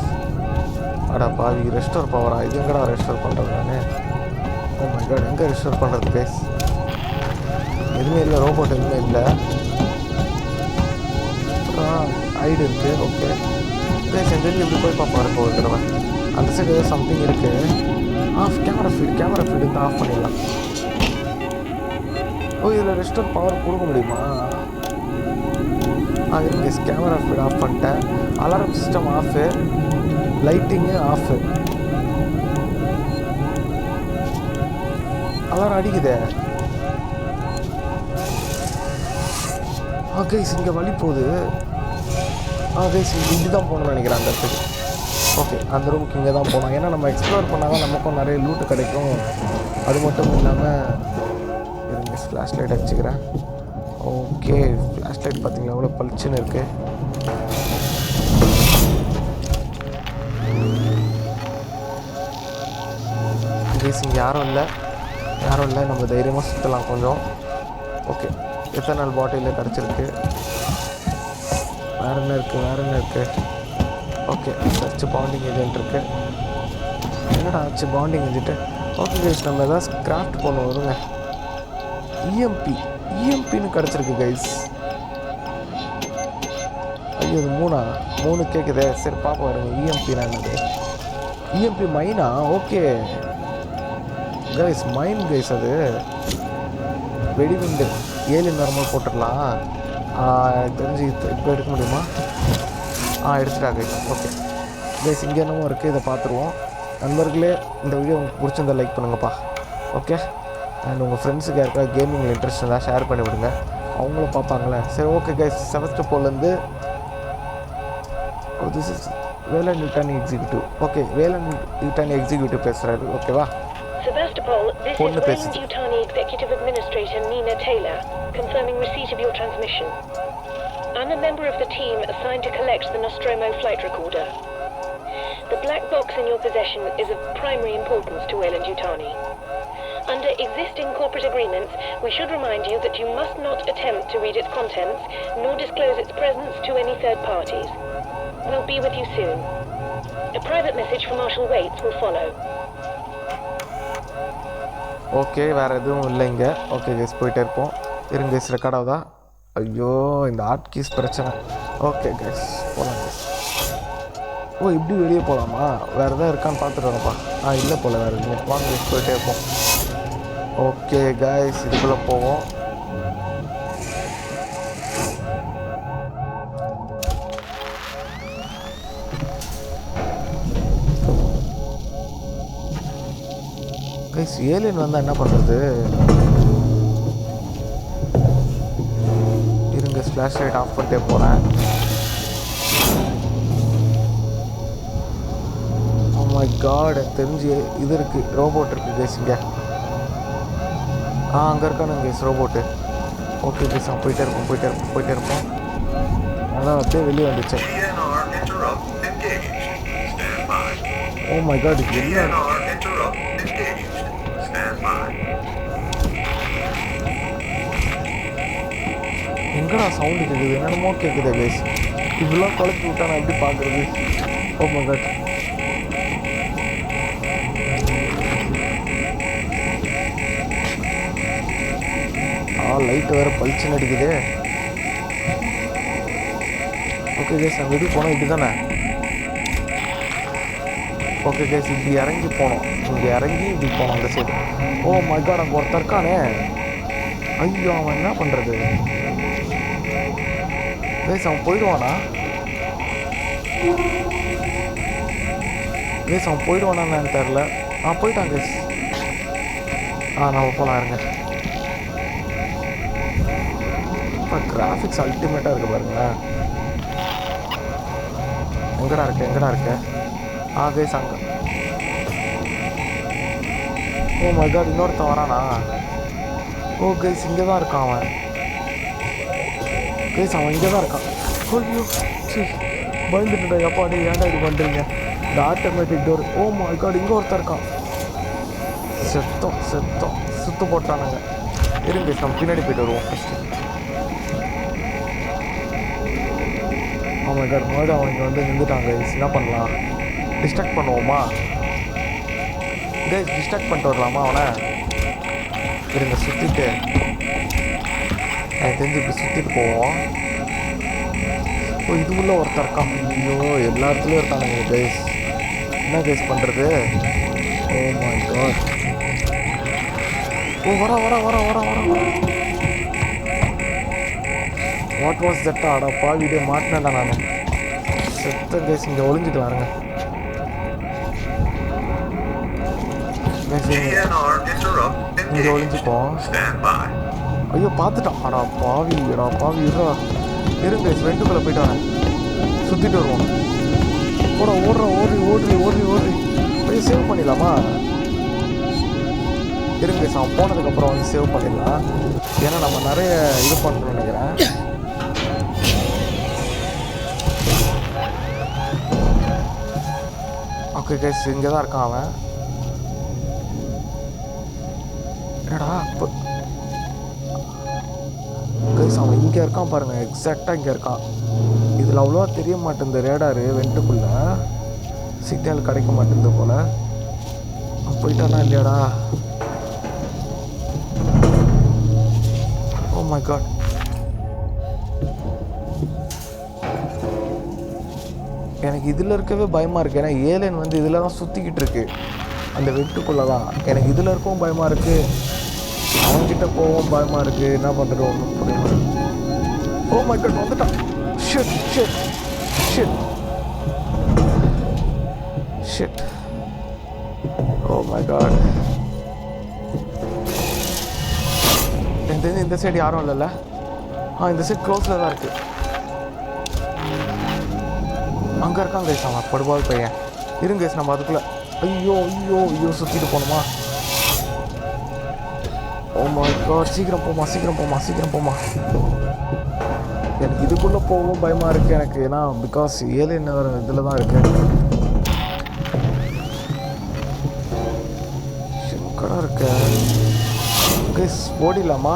அடா பாவி ரெஸ்டோர் பவரா? இது எங்கடா ரெஸ்டோர் பண்ணுறது நான்? ஓ மை காட் எங்கே ரெஸ்டோர் பண்ணுறது கைஸ்? எதுவுமே இல்லை, ரோபோட் எதுவுமே இல்லை. ஐடு இருக்குது. ஓகே கைஸ் எந்த இப்படி போய் பார்ப்போம் இருக்க ஒரு தடவை. அந்த சைடு ஏதோ சம்திங் இருக்குது. கேமரா ஃபீடு தான் ஆஃப் பண்ணிடலாம். ஓ இதில் ரெஸ்டோர் பவர் கொடுக்க முடியுமா? இருக்கு கேமரா ஃபீட் ஆஃப் பண்ணிட்டேன். Alarm system off, lighting off. Alarm அடிக்குதே. கைஸ் இங்கே வழி போகுது. கைஸ் இப்படி தான் போகணும்னு நினைக்கிறேன் அந்த இடத்துக்கு. ஓகே அந்த ரூமுக்கு இங்கே தான் போனோம். ஏன்னா நம்ம எக்ஸ்ப்ளோர் பண்ணால் தான் நமக்கும் நிறைய லூட்டு கிடைக்கும். அது மட்டும் இல்லாமல் இருங்க ஃப்ளாஷ் லைட் அடிச்சுக்கிறேன். ஓகே ஃப்ளாஷ் லைட் பார்த்தீங்களா எவ்வளோ பளிச்சுன்னு இருக்குது. கைஸ் இங்கே யாரும் இல்லை. நம்ம தைரியமாக சுற்றலாம் கொஞ்சம். ஓகே எத்தனால் பாட்டிலில் கிடச்சிருக்கு. வேறு என்ன இருக்குது? ஓகே சர்ச் பாண்டிங் ஏஜென்ட் இருக்குது. என்னடா ஆச்சு பாண்டிங் ஏஜென்ட்டு? ஓகே கைஸ் நம்ம எதாவது கிராஃப்ட் பண்ண வருங்க. இஎம்பின்னு கிடச்சிருக்கு கைஸ். ஐயோ இது 3 கேட்குதே. சரி பாப்பா வருங்க. இஎம்பினா என்னது? இஎம்பி மைனா? ஓகே கைஸ் மைன் கைஸ். அது வெடிகுண்டு ஏலியன் நார்மல் போட்டுடலாம். தெரிஞ்சு இப்போ எடுக்க முடியுமா? எடுத்துட்டா கைஸ். ஓகே கைஸ் இங்கே என்னமோ இருக்குது, இதை பார்த்துருவோம். நண்பர்களே இந்த வீடியோ உங்களுக்கு பிடிச்சிருந்தா லைக் பண்ணுங்கப்பா. ஓகே அண்ட் உங்கள் ஃப்ரெண்ட்ஸுக்கு யாருக்காவது கேமிங் இன்ட்ரெஸ்ட் இருந்தால் ஷேர் பண்ணி விடுங்க, அவங்களும் பார்ப்பாங்களே. சரி ஓகே கைஸ் செவஸ்டோபோல்லேருந்து this is Weyland Yutani executive. Okay Weyland Yutani executive பேசுகிறாரு. ஓகேவா? Sevastopol, this is Weyland-Yutani Executive Administrator Nina Taylor, confirming receipt of your transmission. I'm a member of the team assigned to collect the Nostromo flight recorder. The black box in your possession is of primary importance to Weyland-Yutani. Under existing corporate agreements, we should remind you that you must not attempt to read its contents, nor disclose its presence to any third parties. We'll be with you soon. A private message from Marshal Waits will follow. Okay வேறு எதுவும் இல்லைங்க. Okay case போயிட்டே இருப்போம். இருங்க case record ஆகுதா? ஐயோ இந்த art keys பிரச்சனை. ஓகே கேஸ் போகலாம் கேஸ். ஓ இப்படி வெளியே போகலாமா? வேறு எதாவது இருக்கான்னு பார்த்துட்டு வரப்பா. இல்லை போல் வேறு எதுவும். வாங்க கேஸ் போயிட்டே இருப்போம். ஓகே கைஸ் இதுக்குள்ளே போவோம். கைஸ் ஏலியன் வந்தால் என்ன பண்ணுறது? இருங்க ஃப்ளாஷ் லைட் ஆஃப் பண்ணிட்டே போகிறேன். ஓ மை காட் எனக்கு தெரிஞ்சு இது இருக்குது, ரோபோட் இருக்குது கைஸ் இங்கே. அங்கே இருக்கானுங்க கைஸ் ரோபோட்டு. ஓகே கைஸ் அவன் போயிட்டே இருப்போம். அதான் அப்படியே வெளியே வந்துச்சேன். ஓ மை காட் இது என்ன? எங்கடா சவுண்டு கேட்குது? என்னென்னமோ கேட்குது கைஸ். இப்படிலாம் குழப்பி விட்டா நான் எப்படி பார்க்குறது? ஓ மை காட் லைட்டு வேறு பளிச்சுன்னு அடிக்குது. ஓகே கேஸ், அங்கே எப்படி போனோம்? இப்படி தானே? ஓகே கேஸ், இப்படி இறங்கி போனோம். இங்கே இறங்கி இப்படி போனோம் அந்த சைடு. ஓ மை காட், அங்கே ஒருத்தர் இருக்கானே. ஐயோ, அவன் என்ன பண்ணுறது கேஸ்? அவன் போயிடுவானா? கேஸ் அவன் போயிடுவானான்னு தெரில. போயிட்டான் கேஸ். நம்ம போகலாம் இருங்க. இப்போ கிராஃபிக்ஸ் அல்டிமேட்டாக இருக்குது பாருங்களேன். எங்கடா இருக்க? கேஸ் அங்கே. ஓ மை காட், இன்னொருத்தன் வரானா? ஓ கேஸ், இங்கே தான் இருக்கான் அவன். கேஸ் அவன் இங்கே தான் இருக்கான். ஐயோ சரி, பயந்துட்டா. எப்பாடி ஏன்டா இது பண்ணுறீங்க? இந்த automatic door. Oh my God, இங்கே ஒருத்தர் இருக்கான். செத்தோம் சுத்து போட்டானுங்க. இருங்க, நம்ம பின்னாடி போய்ட்டு வருவோம் ஃபஸ்ட்டு. ஆமாம் கார் மறுபடியும் அவங்க இங்கே வந்து நின்றுட்டாங்க. என்ன பண்ணலாம்? டிஸ்ட்ராக்ட் பண்ணுவோமா? கைஸ் டிஸ்ட்ராக்ட் பண்ணிட்டு வரலாமா அவனை? இருங்க, சுற்றிட்டு எனக்கு தெரிஞ்சு இப்படி சுற்றிட்டு போவோம். ஓ, இது உள்ள ஒருத்தர் இருக்கான். ஐயோ, எல்லா இடத்துலையும் இருக்கானுங்க கைஸ். என்ன கைஸ் பண்ணுறது? ஓ மை காட். ஓ, வர வாட் வாஸ் தட்? ஆடாப்பா, வீடியோ மாட்டினேன்டா நான். செத்த கேஸ், இங்கே ஒளிஞ்சிட்டு வரேங்க. இங்கே ஒளிஞ்சிப்போம். ஐயோ, பார்த்துட்டான். பாவி இருடா. இருங்க கேஸ், வெண்டுக்குள்ளே போயிட்டு வரேன். சுற்றிட்டு வருவோம். ஓடுறா. ஐயோ, சேவ் பண்ணிடலாமா? இருங்க கேஸ், அவன் போனதுக்கப்புறம் வந்து சேவ் பண்ணிடலாம். ஏன்னா நம்ம நிறைய இது பண்ணுறோம்னு நினைக்கிறேன். ஓகே கேஸ், இங்கே தான் இருக்கான் அவன். என்னடா இப்போ கேஸ், அவன் இங்கே இருக்கான் பாருங்கள். எக்ஸாக்டாக இங்கே இருக்கான். இதில் அவ்வளோவா தெரிய மாட்டேங்குது. ரேடாரு வெண்ட்டுக்குள்ளே சிக்னல் கிடைக்க மாட்டேங்குது போல். போயிட்டானா இல்லையாடா? Oh my God. எனக்கு இதில் இருக்கவே பயமாக இருக்குது. ஏன்னா ஏலியன் வந்து இதில் தான் சுற்றிக்கிட்டு இருக்கு, அந்த வெட்டுக்குள்ளே தான். எனக்கு இதில் இருக்கவும் பயமாக இருக்குது, அவன்கிட்ட போகவும் பயமாக இருக்குது. என்ன பண்ணுறது ஒன்றும் புரியுமா? ஓ மை காட், வந்துட்டான். ஷிட். Oh my God. எனக்கு தெரிஞ்சு இந்த சைடு யாரும் இல்லைல்ல? இந்த சைடு க்ளோஸில் தான் இருக்குது. அங்கே இருக்கான் கைஸ் அவன், படுபால் பையன். இருங்க கைஸ், நம்ம அதுக்குள்ளே. ஐயோ சுற்றிட்டு போகணுமா? ஓ மை காட், சீக்கிரம் போமா. எனக்கு இதுக்குள்ளே போகவும் பயமாக இருக்குது எனக்கு. ஏன்னா பிகாஸ் ஏலியன் இதில் தான் இருக்குது. கடை இருக்க கைஸ், ஓடிடலாமா?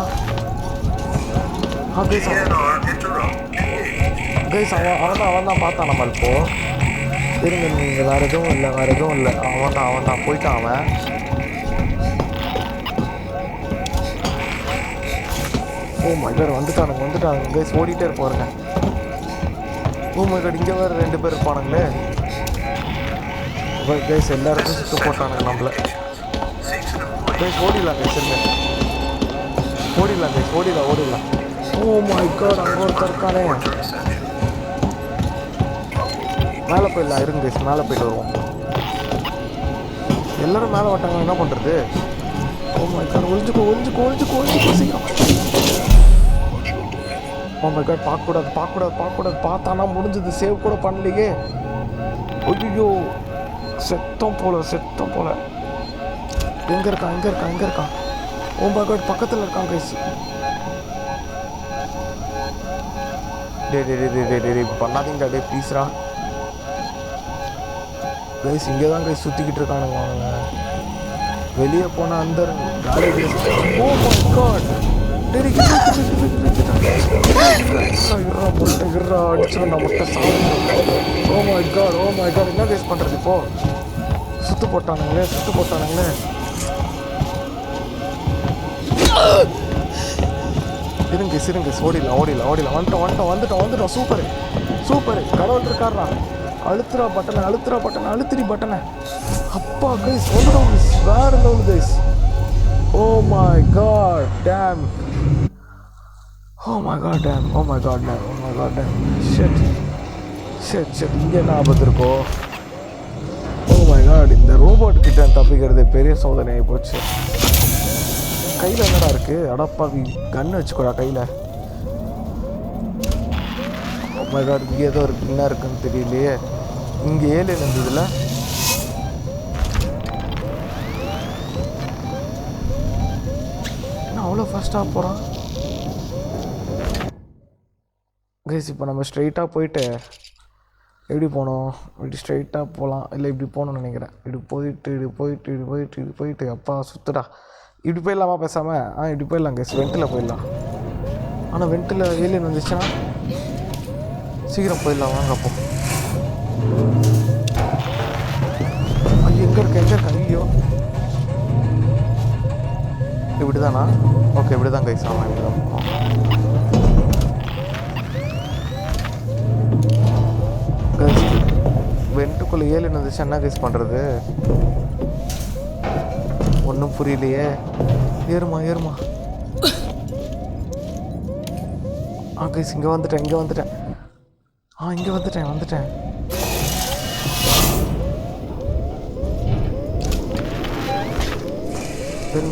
கைஸ் அவன் தான் பார்த்தான் நம்ம. இப்போ இருங்க, நீங்கள் வேறு எதுவும் இல்லை. அவன் தான் போயிட்டான் அவன். ஓ மை காட், வந்துட்டானுங்க கைஸ். ஓடிட்டே இருப்பாருங்க. ஓ மை காட், இங்கே வேறு 2 பேர் இருப்பானுங்களே கைஸ். எல்லாருக்கும் சுற்று போட்டானுங்க நம்மள கைஸ். ஓடிடலாம் கைஸ், ஓடிடலாம். ஓ மை காட், அங்கே ஒருத்தர் இருக்கானே. மேலே போயிடலாம். இருங்க கைஸ், மேலே போயிட்டு வருவோம். எல்லோரும் மேலே வட்டாங்க, என்ன பண்ணுறது? ஓ மை காட், ஒழிஞ்சுக்கோ சீக்கிரம். ஓ மை காட், பார்க்கக்கூடாது. பார்த்தானா முடிஞ்சது. சேவ் கூட பண்ணலையே. ஐயோ, செத்தம் போல. எங்கே இருக்கான்? ஓ மை காட், பக்கத்தில் இருக்கான் கைஸ். டே பண்ணாதீங்க டே, ப்ளீஸ்ரா கைஸ். இங்கே தான் கைஸ் சுற்றிக்கிட்டு இருக்கானுங்க அவனுங்க. வெளியே போனால் அந்த காலேஜ். ஓ மை காட், அடிச்சிடும் முட்டை சாப்பிட்டு. ஓ மை காட், என்ன கைஸ் பண்ணுறது இப்போ? சுற்று போட்டானுங்களே. இருங்க ஓடிடலாம் வந்துட்டோம் சூப்பர் கடவுள் இருக்காரா. அழுத்துறா பட்டனை அழுத்திரி பட்டனை. அப்பா கைஸ் வந்துடும் கைஸ், வேற level guys. Oh my God damn shut இங்கே என்ன ஆபத்து இருக்கோ. ஓ மை காட், இந்த ரோபோட் கிட்ட தப்பிக்கிறது பெரிய சோதனை ஆகி போச்சு. கையில் என்னடா இருக்கு? அடப்பாவி, கன்று வச்சுக்கோடா கையில். ஓ மை காட், இங்கே ஏதோ இருக்கு, என்ன இருக்குன்னு தெரியலையே. இங்கே ஏலியன் இருந்ததுல. என்ன அவ்வளோ ஃபாஸ்ட்டாக போகிறான் கைஸ். இப்போ நம்ம ஸ்ட்ரைட்டாக போயிட்டு எப்படி போனோம்? இப்படி ஸ்ட்ரைட்டாக போகலாம், இல்லை இப்படி போகணும்னு நினைக்கிறேன். இப்படி போயிட்டு அப்பா சுற்றுடா. இப்படி போயிடலாமா பேசாமல்? இப்படி போயிடலாம் கைஸ், வெண்டில் போயிடலாம். ஆனால் வெண்டில் ஏலியன் வந்துச்சுன்னா சீக்கிரம் போயிடலாம், வாங்க அப்போ. எங்கே இருக்க ஐயோ, இப்படி தானா? ஓகே, இப்படி தான் கைஸ். ஆமாம், இப்படி தான். வெண்ட்டுக்குள்ளே ஏலியன் வந்துச்சு, என்ன கைஸ் பண்ணுறது? ஒன்றும் புரியலையே. ஏறுமா கைஸ், இங்கே வந்துட்டேன். இங்கே வந்துட்டேன்.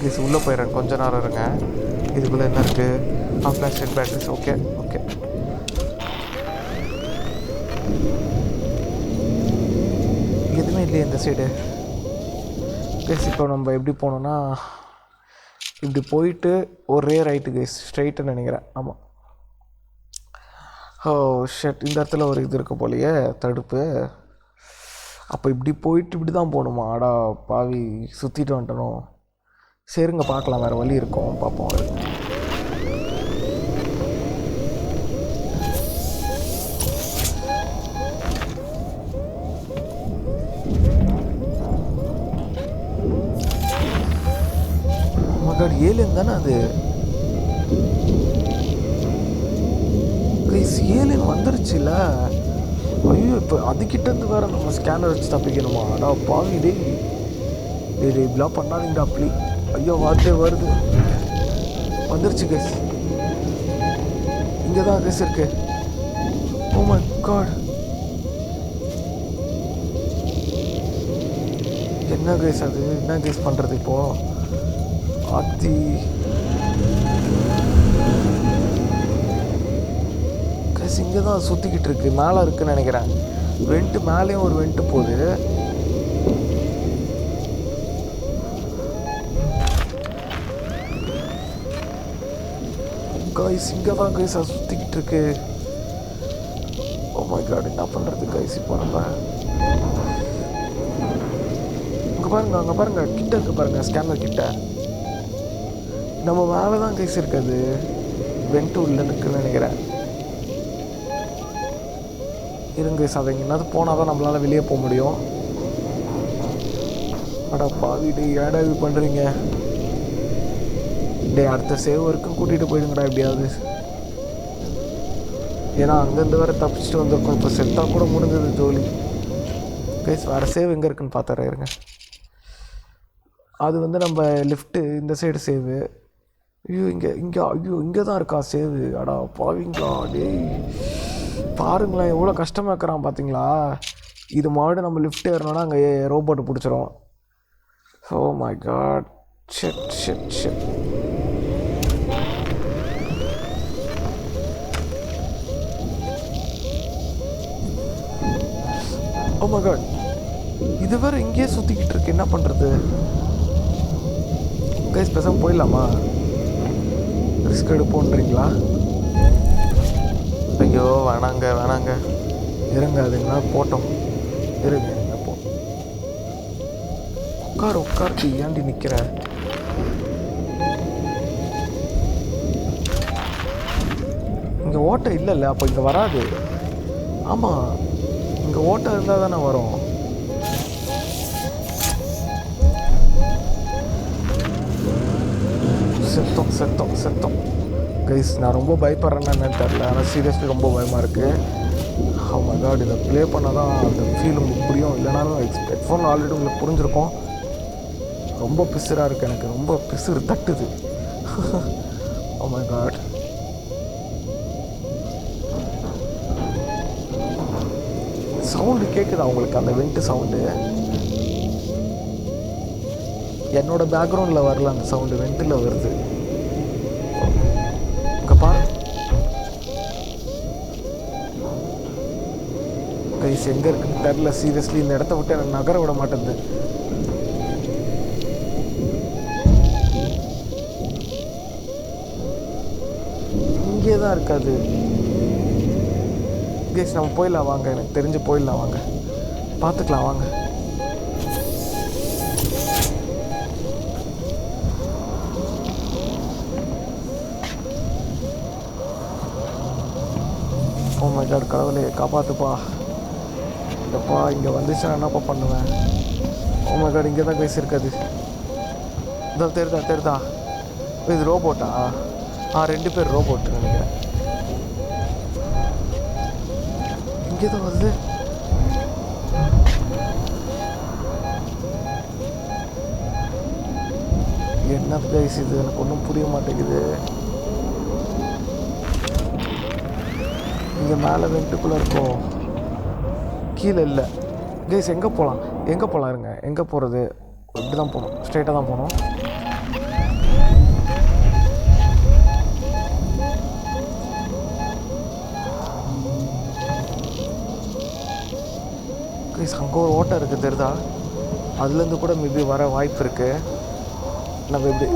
கைஸ் உள்ளே போயிடுறேன், கொஞ்ச நேரம் இருங்க. இதுக்குள்ளே என்ன இருக்குது? Flash batteries. ஓகே எதுவுமே இல்லையே இந்த சைடு கைஸ். இப்போ நம்ம எப்படி போனோம்னா இப்படி போயிட்டு ஒரே ரைட்டு கைஸ், ஸ்ட்ரைட்டுன்னு நினைக்கிறேன். ஆமாம். ஓ ஷட், இந்த இடத்துல ஒரு இது இருக்க போலையே, தடுப்பு. அப்போ இப்படி போயிட்டு இப்படி தான் போகணுமா? ஆடா பாவி, சுற்றிட்டு வந்துட்டணும். சரிங்க, பார்க்கலாம், வேறு வழி இருக்கும், பார்ப்போம். ஏலியன் தானே அது கைஸ்? ஏலியன் வந்துருச்சுல. ஐயோ, இப்போ அதுக்கிட்டேருந்து வேறு நம்ம ஸ்கேனர் வச்சு தப்பிக்கணுமா? அடா பாவி டே, இப்படிலாம் பண்ணாதீங்க அப்படி. ஐயோ, வார்த்தை வருது, வந்துருச்சு கைஸ். இங்கே தான் கைஸ் இருக்கு. ஓ மை காட், என்ன கைஸ் அது? என்ன கைஸ் பண்ணுறது இப்போது? ஆத்தி கைஸ், இங்கே தான் சுற்றிக்கிட்டு இருக்கு, மேலே இருக்குன்னு நினைக்கிறேன். வெண்ட்டு மேலேயும் ஒரு வெண்ட்டு போகுது. கைஸ், இங்கே தான் கைஸ் சுற்றிக்கிட்டு இருக்கு. ஓ மை காட், என்ன பண்ணுறது கைஸ்? இப்போ நம்ம அங்கே பாருங்க கிட்ட இருக்கு பாருங்க, ஸ்கேனர் கிட்ட. நம்ம மேலே தான் கைஸ் இருக்காது, வெண்ட் உள்ள இருக்குன்னு நினைக்கிறேன். இருங்க கைஸ், அதை எங்கேனாவது போனால் தான் நம்மளால் வெளியே போக முடியும். அடா பாவிட்டு ஏடா இது பண்ணுறீங்க? டே, அடுத்த சேவ் வரைக்கும் கூட்டிகிட்டு போயிடுங்கடா எப்படியாவது. ஏன்னா அங்கேருந்து வேறு தப்பிச்சுட்டு வந்திருக்கோம். இப்போ செத்தாக கூட முடிஞ்சது ஜோலி கைஸ். வேறு சேவ் எங்கே இருக்குன்னு பார்த்துறேன் இருங்க. அது வந்து நம்ம லெஃப்ட்டு இந்த சைடு சேவு. ஐயோ, இங்கே தான் இருக்கா சேவு? அடா பாவிங்களா டேய், பாருங்களேன் எவ்வளோ கஷ்டமாக இருக்கிறான் பார்த்தீங்களா? இது மறுபடியும் நம்ம லிஃப்ட் ஏறணும்னா அங்கே ரோபோட்டு பிடிச்சிரும். Oh my God, shit. Oh my God, இது வேறு இங்கேயே சுற்றிக்கிட்டு இருக்கு, என்ன பண்ணுறது கைஸ்? பேசாமல் போயிடலாமா? ரிஸ்க் எடுப்போன்றீங்களா? ஐயோ, வேணாங்க இருங்க, அதுங்களா போட்டோம். இருங்க போ, உட்காரு ஏண்டி நிற்கிற? இங்கே ஓட்டை இல்லைல்ல, அப்போ இங்கே வராது. ஆமாம், இங்கே ஓட்டை இருந்தால் தானே வரும். செத்தோம் கைஸ் நான் ரொம்ப பயப்படுறேன்னு என்னன்னு தெரில, ஆனால் சீரியஸ்லி ரொம்ப பயமாக இருக்குது. ஓ மை காட், இதை ப்ளே பண்ணால் தான் அந்த ஃபீல் உங்களுக்கு புரியும். இல்லைனாலும் ஹெட்ஃபோன் ஆல்ரெடி உங்களுக்கு புரிஞ்சிருக்கும். ரொம்ப பிசுறாக இருக்குது, எனக்கு ரொம்ப பிசுறு தட்டுது. Oh my God. சவுண்டு கேட்குதா உங்களுக்கு? அந்த வெண்ட்டு சவுண்டு என்னோட பேக்ரவுண்டில் வரல, அந்த சவுண்டு வெண்ட்டில் வருது. இங்கே பாரு கைஸ், எங்கே இருக்குன்னு தெரில சீரியஸ்லி. இந்த இடத்த விட்டு எனக்கு நகர விட மாட்டேங்குது. இங்கே தான் இருக்காது கைஸ். நம்ம போயிடலாம் வாங்க, எனக்கு தெரிஞ்சு போயிடலாம் வாங்க, பார்த்துக்கலாம் வாங்க. ஓ மை காட், கடவுளே காப்பாற்றுப்பா. எப்பா இங்கே வந்துச்சுன்னா என்னப்பா பண்ணுவேன்? ஓ மை காட், இங்கே தான் கைஸ் இருக்காது. இதோ தெரிதா இது ரோபோட்டா? 2 பேர் ரோபோட்டு நினைக்கிறேன். இங்கே தான் வருது. என்ன கைஸ் இது? எனக்கு ஒன்றும் புரிய மாட்டேங்குது. இங்கே மேலே வெண்ட்டுக்குள்ளே இருக்கும், கீழே இல்லை கைஸ். எங்கே போகலாம் இருங்க. எங்கே போகிறது? இப்படி தான் போகணும், ஸ்ட்ரெயிட்டாக தான் போகணும். கைஸ் அங்கே ஒரு ஓட்டை இருக்குது தெரியுதா? அதுலேருந்து கூட மேபி வர வாய்ப்பு இருக்குது. நம்ம எப்படி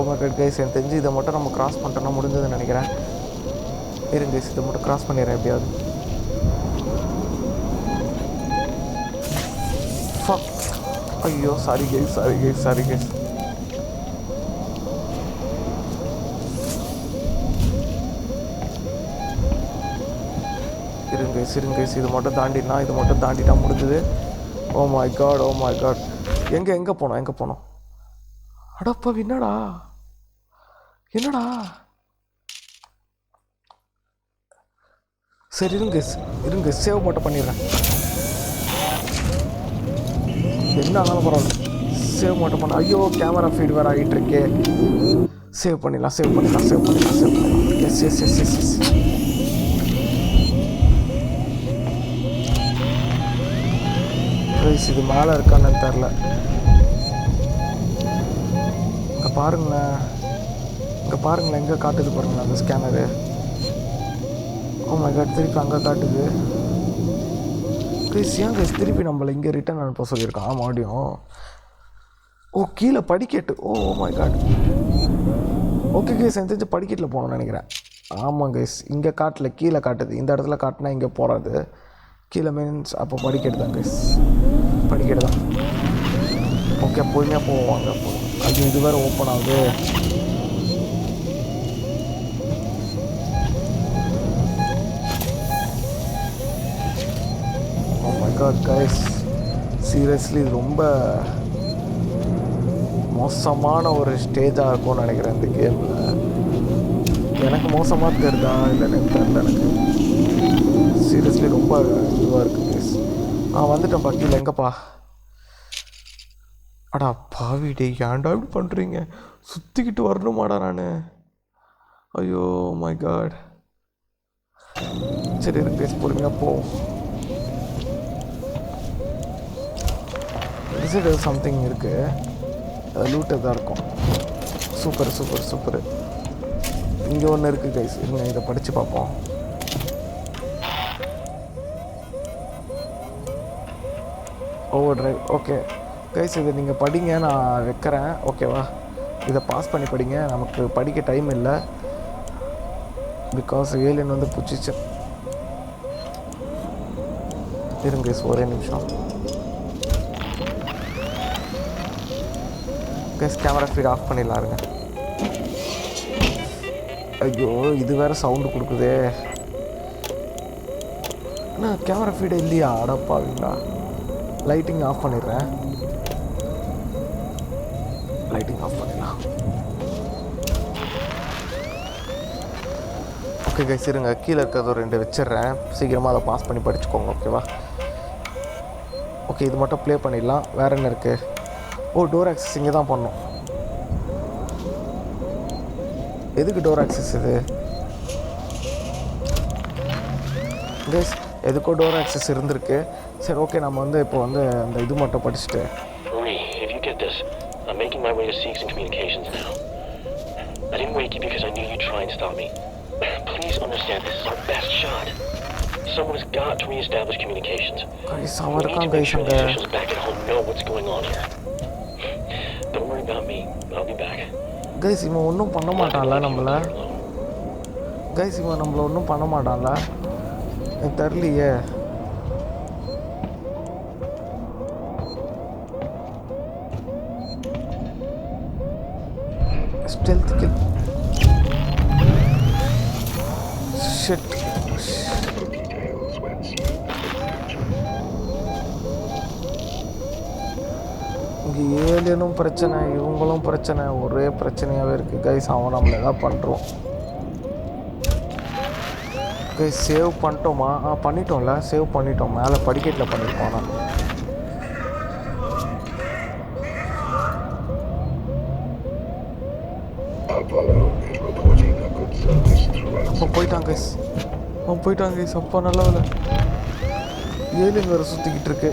மார்க்கெட் கைஸ், எனக்கு தெரிஞ்சு இதை மட்டும் நம்ம கிராஸ் பண்ணிட்டோம்னா முடிஞ்சதுன்னு நினைக்கிறேன். இருங்க கைஸ், இதை மட்டும் கிராஸ் பண்ணிடுறேன் எப்படியாவது. ஐயோ சாரி கைஸ். இருங்க கைஸ், இது மட்டும் தாண்டிட்டா முடிஞ்சுது. Oh my God. எங்கே போனோம்? அடப்பா, என்னடா சரி இருங்க சேவ் மட்டும் பண்ணிடுறேன். என்ன ஆனாலும் பரவாயில்ல, சேவ் மட்டும் பண்ண. ஐயோ கேமரா ஃபீட் வேறு ஆகிட்டு இருக்கே. சேவ் பண்ணிடலாம். எஸ். இது மேலே இருக்கான்னு தெரில. இங்கே பாருங்களேன், எங்கே காட்டுது பாருங்களேன் அந்த ஸ்கேனரு. ஓ மை காட், திருப்பி அங்கே காட்டுது. கைஸ் ஏன் கைஸ் திருப்பி நம்மளை இங்கே ரிட்டர்ன் அனுப்ப சொல்லியிருக்கான் மறுபடியும்? ஓ கீழே படிக்கட்டு. Oh my God. Okay guys, எனக்கு தெரிஞ்சு படிக்கட்டில் போகணும்னு நினைக்கிறேன். ஆமாம் கைஸ், இங்கே காட்டில் கீழே காட்டுது. இந்த இடத்துல காட்டினா இங்கே போகிறது. கீழே மீன்ஸ் அப்போ படிக்கட்டு தான் கைஸ், படிக்கட்டு தான். ஓகே பொறுமையாக போவாங்க. அது இது வேறு ஓப்பன் ஆகுது. Oh my God guys, seriously இது ரொம்ப மோசமான ஒரு ஸ்டேஜாக இருக்கும்னு நினைக்கிறேன் இந்த கேமில். எனக்கு மோசமாக தெரியுதா இல்லைன்னு தெரில. எனக்கு சீரியஸ்லி ரொம்ப இதுவாக இருக்குது கைஸ். வந்துட்டேன்ப்பா கீழே. எங்கப்பா? அடா பாவிடே, ஏன்டா இப்படி பண்ணுறீங்க? சுற்றிக்கிட்டு வரணுமாடா நான்? ஐயோ மை காட். சரி இருக்கு கைஸ், பொறுமையாக போ. விசிட் சம்திங் இருக்குது, லூட் தான் இருக்கும். சூப்பர். இங்கே ஒன்று இருக்குது கைஸ், இருங்க இதை படித்து பார்ப்போம். Over drive. ஓகே கைஸ், இதை நீங்கள் படிங்க, நான் வைக்கிறேன் ஓகேவா? இதை பாஸ் பண்ணி படிங்க, நமக்கு படிக்க டைம் இல்லை. பிகாஸ் ஏலியன் வந்து பிடிச்சிச்சு. இருங்க கைஸ், ஒரே நிமிஷம் கைஸ். கேமரா ஃபீட் ஆஃப் பண்ணிடலாம் இருங்க. ஐயோ இது வேறு சவுண்டு கொடுக்குதே. அண்ணா கேமரா ஃபீடே இல்லையா? அடப்பாவீங்களா. லைட்டிங் ஆஃப் பண்ணிடுறேன். லைட்டிங் ஆஃப் பண்ணிடலாம். ஓகே கைஸ் இருங்க, கீழே இருக்கிறது ஒரு 2 வச்சிடுறேன், சீக்கிரமாக அதை பாஸ் பண்ணி படிச்சுக்கோங்க ஓகேவா. ஓகே இது மட்டும் ப்ளே பண்ணிடலாம். வேறு என்ன இருக்குது? ஓ டோர் ஆக்சஸ் இங்கே தான் பண்ணோம். எதுக்கு டோர் ஆக்சஸ் இது கைஸ்? எதுக்கோ டோர் ஆக்சஸ் இருந்திருக்கு. சரி ஓகே நம்ம வந்து இப்போ வந்து அந்த இது மட்டும் படிச்சுட்டு Marie, if you get this, I'm making my way to Seeks and Communications now. I didn't wake you because I knew you'd try and stop me. Please understand, this is our best shot. Someone has got to reestablish communications. Guys We அவன் need இருக்கான் to make guys sure அங்கே. the officials back at home know what's going on here. Don't worry about me. I'll be back. Guys இவன் ஒன்றும் பண்ண மாட்டான்ல நம்மளை? Guys இவன் நம்மளை ஒன்றும் பண்ண மாட்டான்ல? எனக்கு தெரியலையே. Stealth kill. ஷிட். இங்கே ஏலியனும் பிரச்சனை, இவங்களும் பிரச்சனை, ஒரே பிரச்சனையாகவே இருக்குது கைஸ். அவன் நம்மளை எதாவது பண்ணுறோம் கைஸ். சேவ் பண்ணிட்டோமா? பண்ணிட்டோம்ல, சேவ் பண்ணிட்டோம். மேலே படிக்கட்டில் பண்ணியிருக்கோம். நான் அப்போ போயிட்டான் கைஸ், அவன் போயிட்டான் கைஸ். அப்போ நல்ல வேலை. ஏலியன் வேறு சுற்றிக்கிட்டு இருக்கு.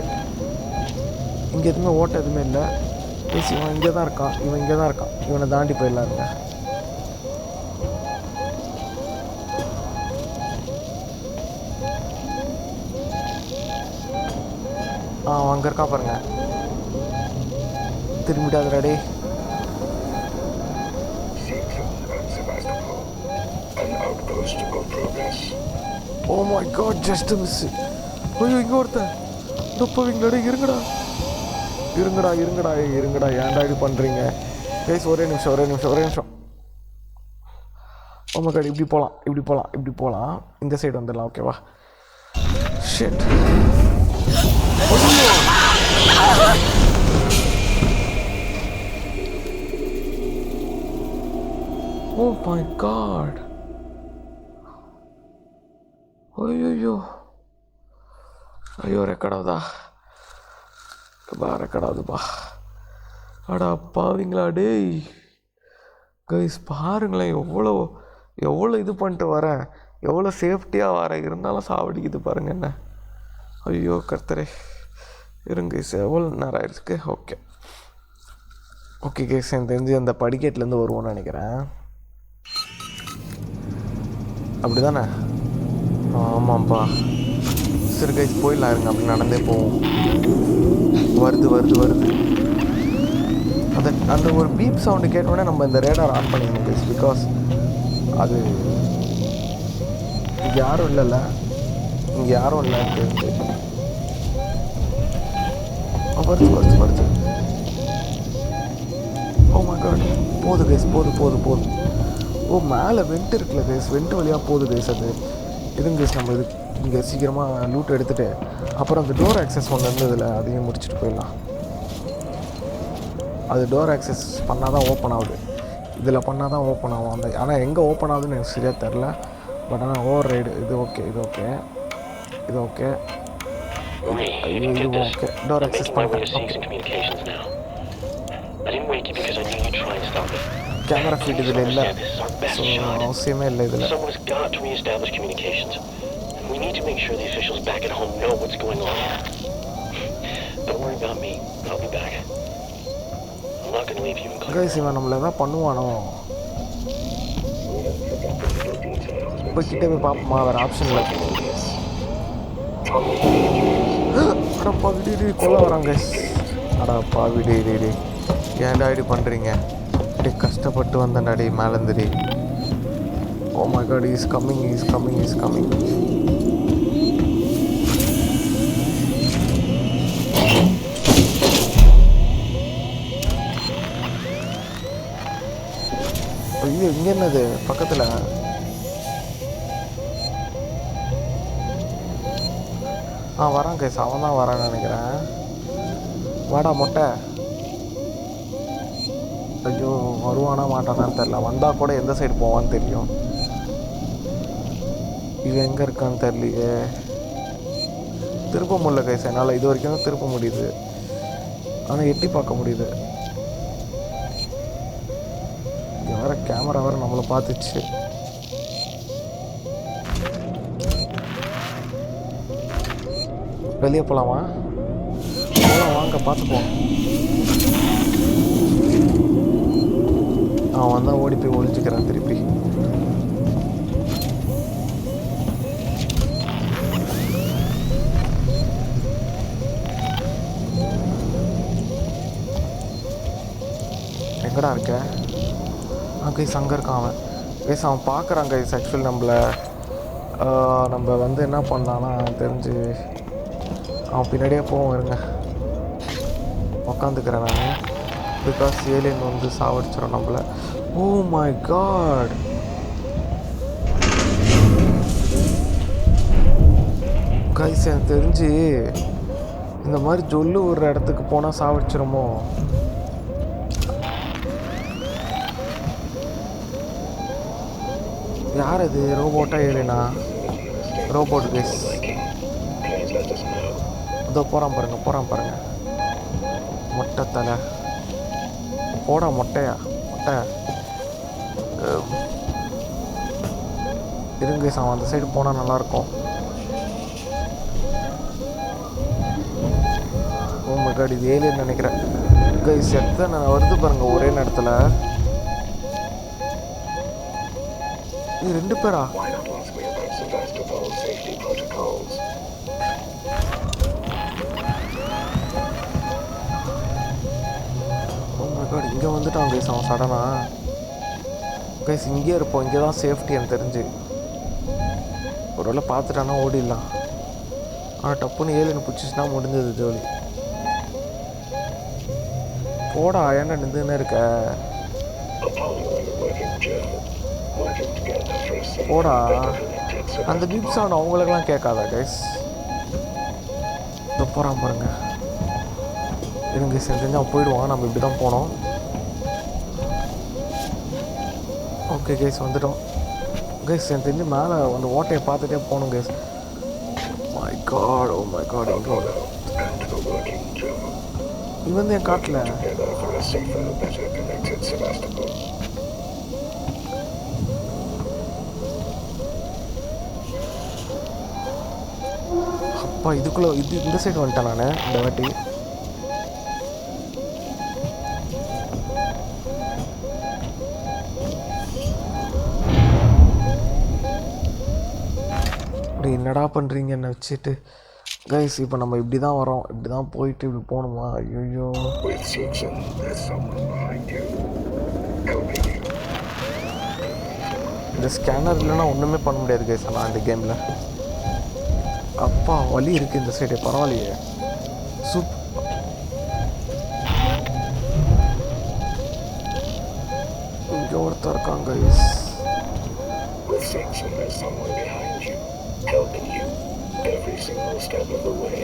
இங்கே எதுவுமே ஓட்ட எதுவுமே இல்லை கைஸ். இவன் இங்கே தான் இருக்கான், இவன் இங்கே தான் இருக்கான். இவனை தாண்டி போயிடலாருங்க. அவன் அங்கே இருக்கா பாருங்க. திரும்பிடாது ready. Oh my God, just miss. ஐயோ இங்கே ஒருத்தன் டொப்பவீங்களா? இருங்கடா இருங்கடா இருங்கடா இருங்கடா, ஏன்டா இது பண்ணுறீங்க கைஸ்? ஒரே நிமிஷம். ஓ மை காட், இப்படி போகலாம். இந்த சைடு வந்துடலாம் ஓகேவா. ஷிட். Oh my God. ஐயோ ரெக்கார்ட் ஆகுதுப்பா. அடா பாவீங்களா டேய். கைஸ் பாருங்களேன், எவ்வளோ இது பண்ணிட்டு வரேன், எவ்வளோ சேஃப்டியாக வரேன், இருந்தாலும் சாவடிக்குது பாருங்க என்ன. ஐயோ கர்த்தரே. இருங்க கைஸ், எவ்வளோ நேரம் ஆயிடுச்சு. ஓகே கைஸ், எனக்கு தெரிஞ்சு அந்த படிக்கட்டுலேருந்து வருவோன்னு நினைக்கிறேன். அப்படி தானே? ஆமாம்ப்பா. சரி கைஸ் போயிடலாம் இருங்க, அப்படி நடந்தே போவோம். வருது. அந்த ஒரு பீப் சவுண்டு கேட்டோடனே நம்ம இந்த ரேடார் ஆன் பண்ணிக்கணும் கைஸ். பிகாஸ் அது இங்கே யாரும் இல்லைல்ல, வருது. ஓ மை காட், போகுது கைஸ், போகுது. ஓ மேலே வெண்ட் இருக்குல்ல கைஸ், வெண்ட் வழியாக போகுது கைஸ். அது இருங்க கைஸ், நம்ம இது இங்கே சீக்கிரமாக லூட் எடுத்துகிட்டு அப்புறம் அந்த டோர் ஆக்சஸ் ஒன்று இருந்ததில்ல, அதையும் முடிச்சுட்டு போயிடலாம். அது டோர் ஆக்சஸ் பண்ணால் தான் ஓப்பன் ஆகுது, இதில் பண்ணால் தான் ஓப்பன் ஆகும். அந்த ஆனால் எங்கே ஓப்பன் ஆகுதுன்னு எனக்கு சரியாக தெரில. பட் ஆனால் ஓவர் ரைடு இது ஓகே. டோர் ஆக்சஸ் பண்ணிட்டேன். கேமரா ஃபீட் இதில் இல்லை, ஸோ அவசியமே இல்லை இதில். We need to make sure the officials back at home know what's going on here. Don't worry about me. I'll be back. I'm not going to leave you in clarity. Guys இவன் நம்மளை எதாவது பண்ணுவானோ? இப்போ கிட்டே போய் பார்ப்போமா? வேறு option இல்லை. அடப்பா விடி கொல்ல வராங்க கைஸ். அடப்பா விடி ஏன்டா இப்படி பண்ணுறீங்க? இப்படி கஷ்டப்பட்டு வந்த நடி மேலேந்துடி. Oh my god, is coming. ஐயோ இங்கே என்னது பக்கத்தில்? வரான் கைஸ், அவன் தான் வரான்னு நினைக்கிறேன். வாடா மொட்டை. ஐயோ வருவானா மாட்டானான்னு தெரில. வந்தால் கூட எந்த சைடு போவான்னு தெரியும். இவன் எங்கே இருக்கான்னு தெரியலையே. திருப்ப முடியல கைஸ் என்னால். இது வரைக்கும் தான் திருப்ப முடியுது, ஆனால் எட்டி பார்க்க முடியுது. இங்கே வேறு கேமரா வேறு நம்மளை பார்த்துச்சு. வெளியே போகலாமா? போகலாம் வாங்க, பார்த்துப்போம். அவன் தான் ஓடி போய் ஒழிஞ்சிக்கிறான் திருப்பி. எங்கடா இருக்க? கைஸ் அங்கே இருக்கான் அவன். கைஸ் அவன் பார்க்குறான் கைஸ். ஆக்சுவலி நம்ம வந்து என்ன பண்ணலான்னா தெரிஞ்சு அவன் பின்னாடியே போவோம். இருங்க, உக்காந்துக்கிறேன் நான். பிகாஸ் ஏலியன் வந்து சாவடிச்சிடும் நம்மளை. ஓ மை காட், கைஸ் எனக்கு தெரிஞ்சு இந்த மாதிரி ஜொல்லு ஒரு இடத்துக்கு போனால் சாவடிச்சிருமோ. யார் அது? ரோபோட்டா ஏலியனா? Robot guys. இதோ போகிறான் பாருங்க. மொட்டை தலை போடா. மொட்டை இருங்க கைஸ், அவன் அந்த சைடு போனால் நல்லாயிருக்கும். ஓ மை காட், இது ஏலியன் நினைக்கிறேன் கைஸ். எத்தனை வருது பாருங்க ஒரே நேரத்தில். இது 2 பேரா? இங்கே வந்துட்டான் கைஸ் அவன் சடனா. கைஸ் இங்கே இருப்போம், இங்கே தான் சேஃப்டி எனக்கு தெரிஞ்சு. ஒரு வேளை பார்த்துட்டானா ஓடிடலாம். ஆனால் டப்புன்னு ஏலியன் பிடிச்சிச்சுன்னா முடிஞ்சது ஜோலி. போடா, ஏன்டா நின்றுன்னு இருக்க? போடா. அந்த பீப் சவுண்ட் அவங்களுக்கெல்லாம் கேட்காதா கைஸ்? இப்போ போகிறான் பாருங்க. இருங்க சரி, தெரிஞ்சு அவன் போயிடுவான். நம்ம இப்படி தான் போனோம். ஓகே கைஸ் வந்துட்டோம். கைஸ் எனக்கு தெரிஞ்சு மேலே அந்த ஓட்டையை பார்த்துட்டே போகணும் guys. My God, oh my God, எங்கே இது வந்து என் காட்டில். அப்பா இதுக்குள்ளே இந்த சைடு வந்துட்டேன் நான் இந்த வாட்டி. அப்படி என்னடா பண்ணுறீங்க என்னை வச்சுட்டு? கைஸ் இப்போ நம்ம இப்படி தான் வரோம், இப்படி தான் போயிட்டு இப்படி போகணுமா? ஐயோ, இந்த ஸ்கேனர் இல்லைன்னா ஒன்றுமே பண்ண முடியாது கைஸ். ஆனால் இந்த கேமில் அப்பா வலி இருக்குது இந்த சைடு. பரவாயில்லையே, சூப். இங்கே ஒருத்தர் இருக்காங்க guys. helping you every single step of the way.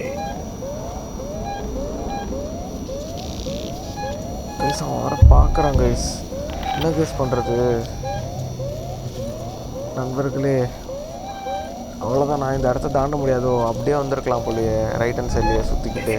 Guys அவன் வர பார்க்குறான் கைஸ். என்ன கைஸ் பண்ணுறது நண்பர்களே? அவ்வளோதான், நான் இந்த இடத்த தாண்ட முடியாதோ. அப்படியே வந்திருக்கலாம் போலையே, ரைட் ஹேண்ட் சைட்லேயே சுற்றிக்கிட்டு.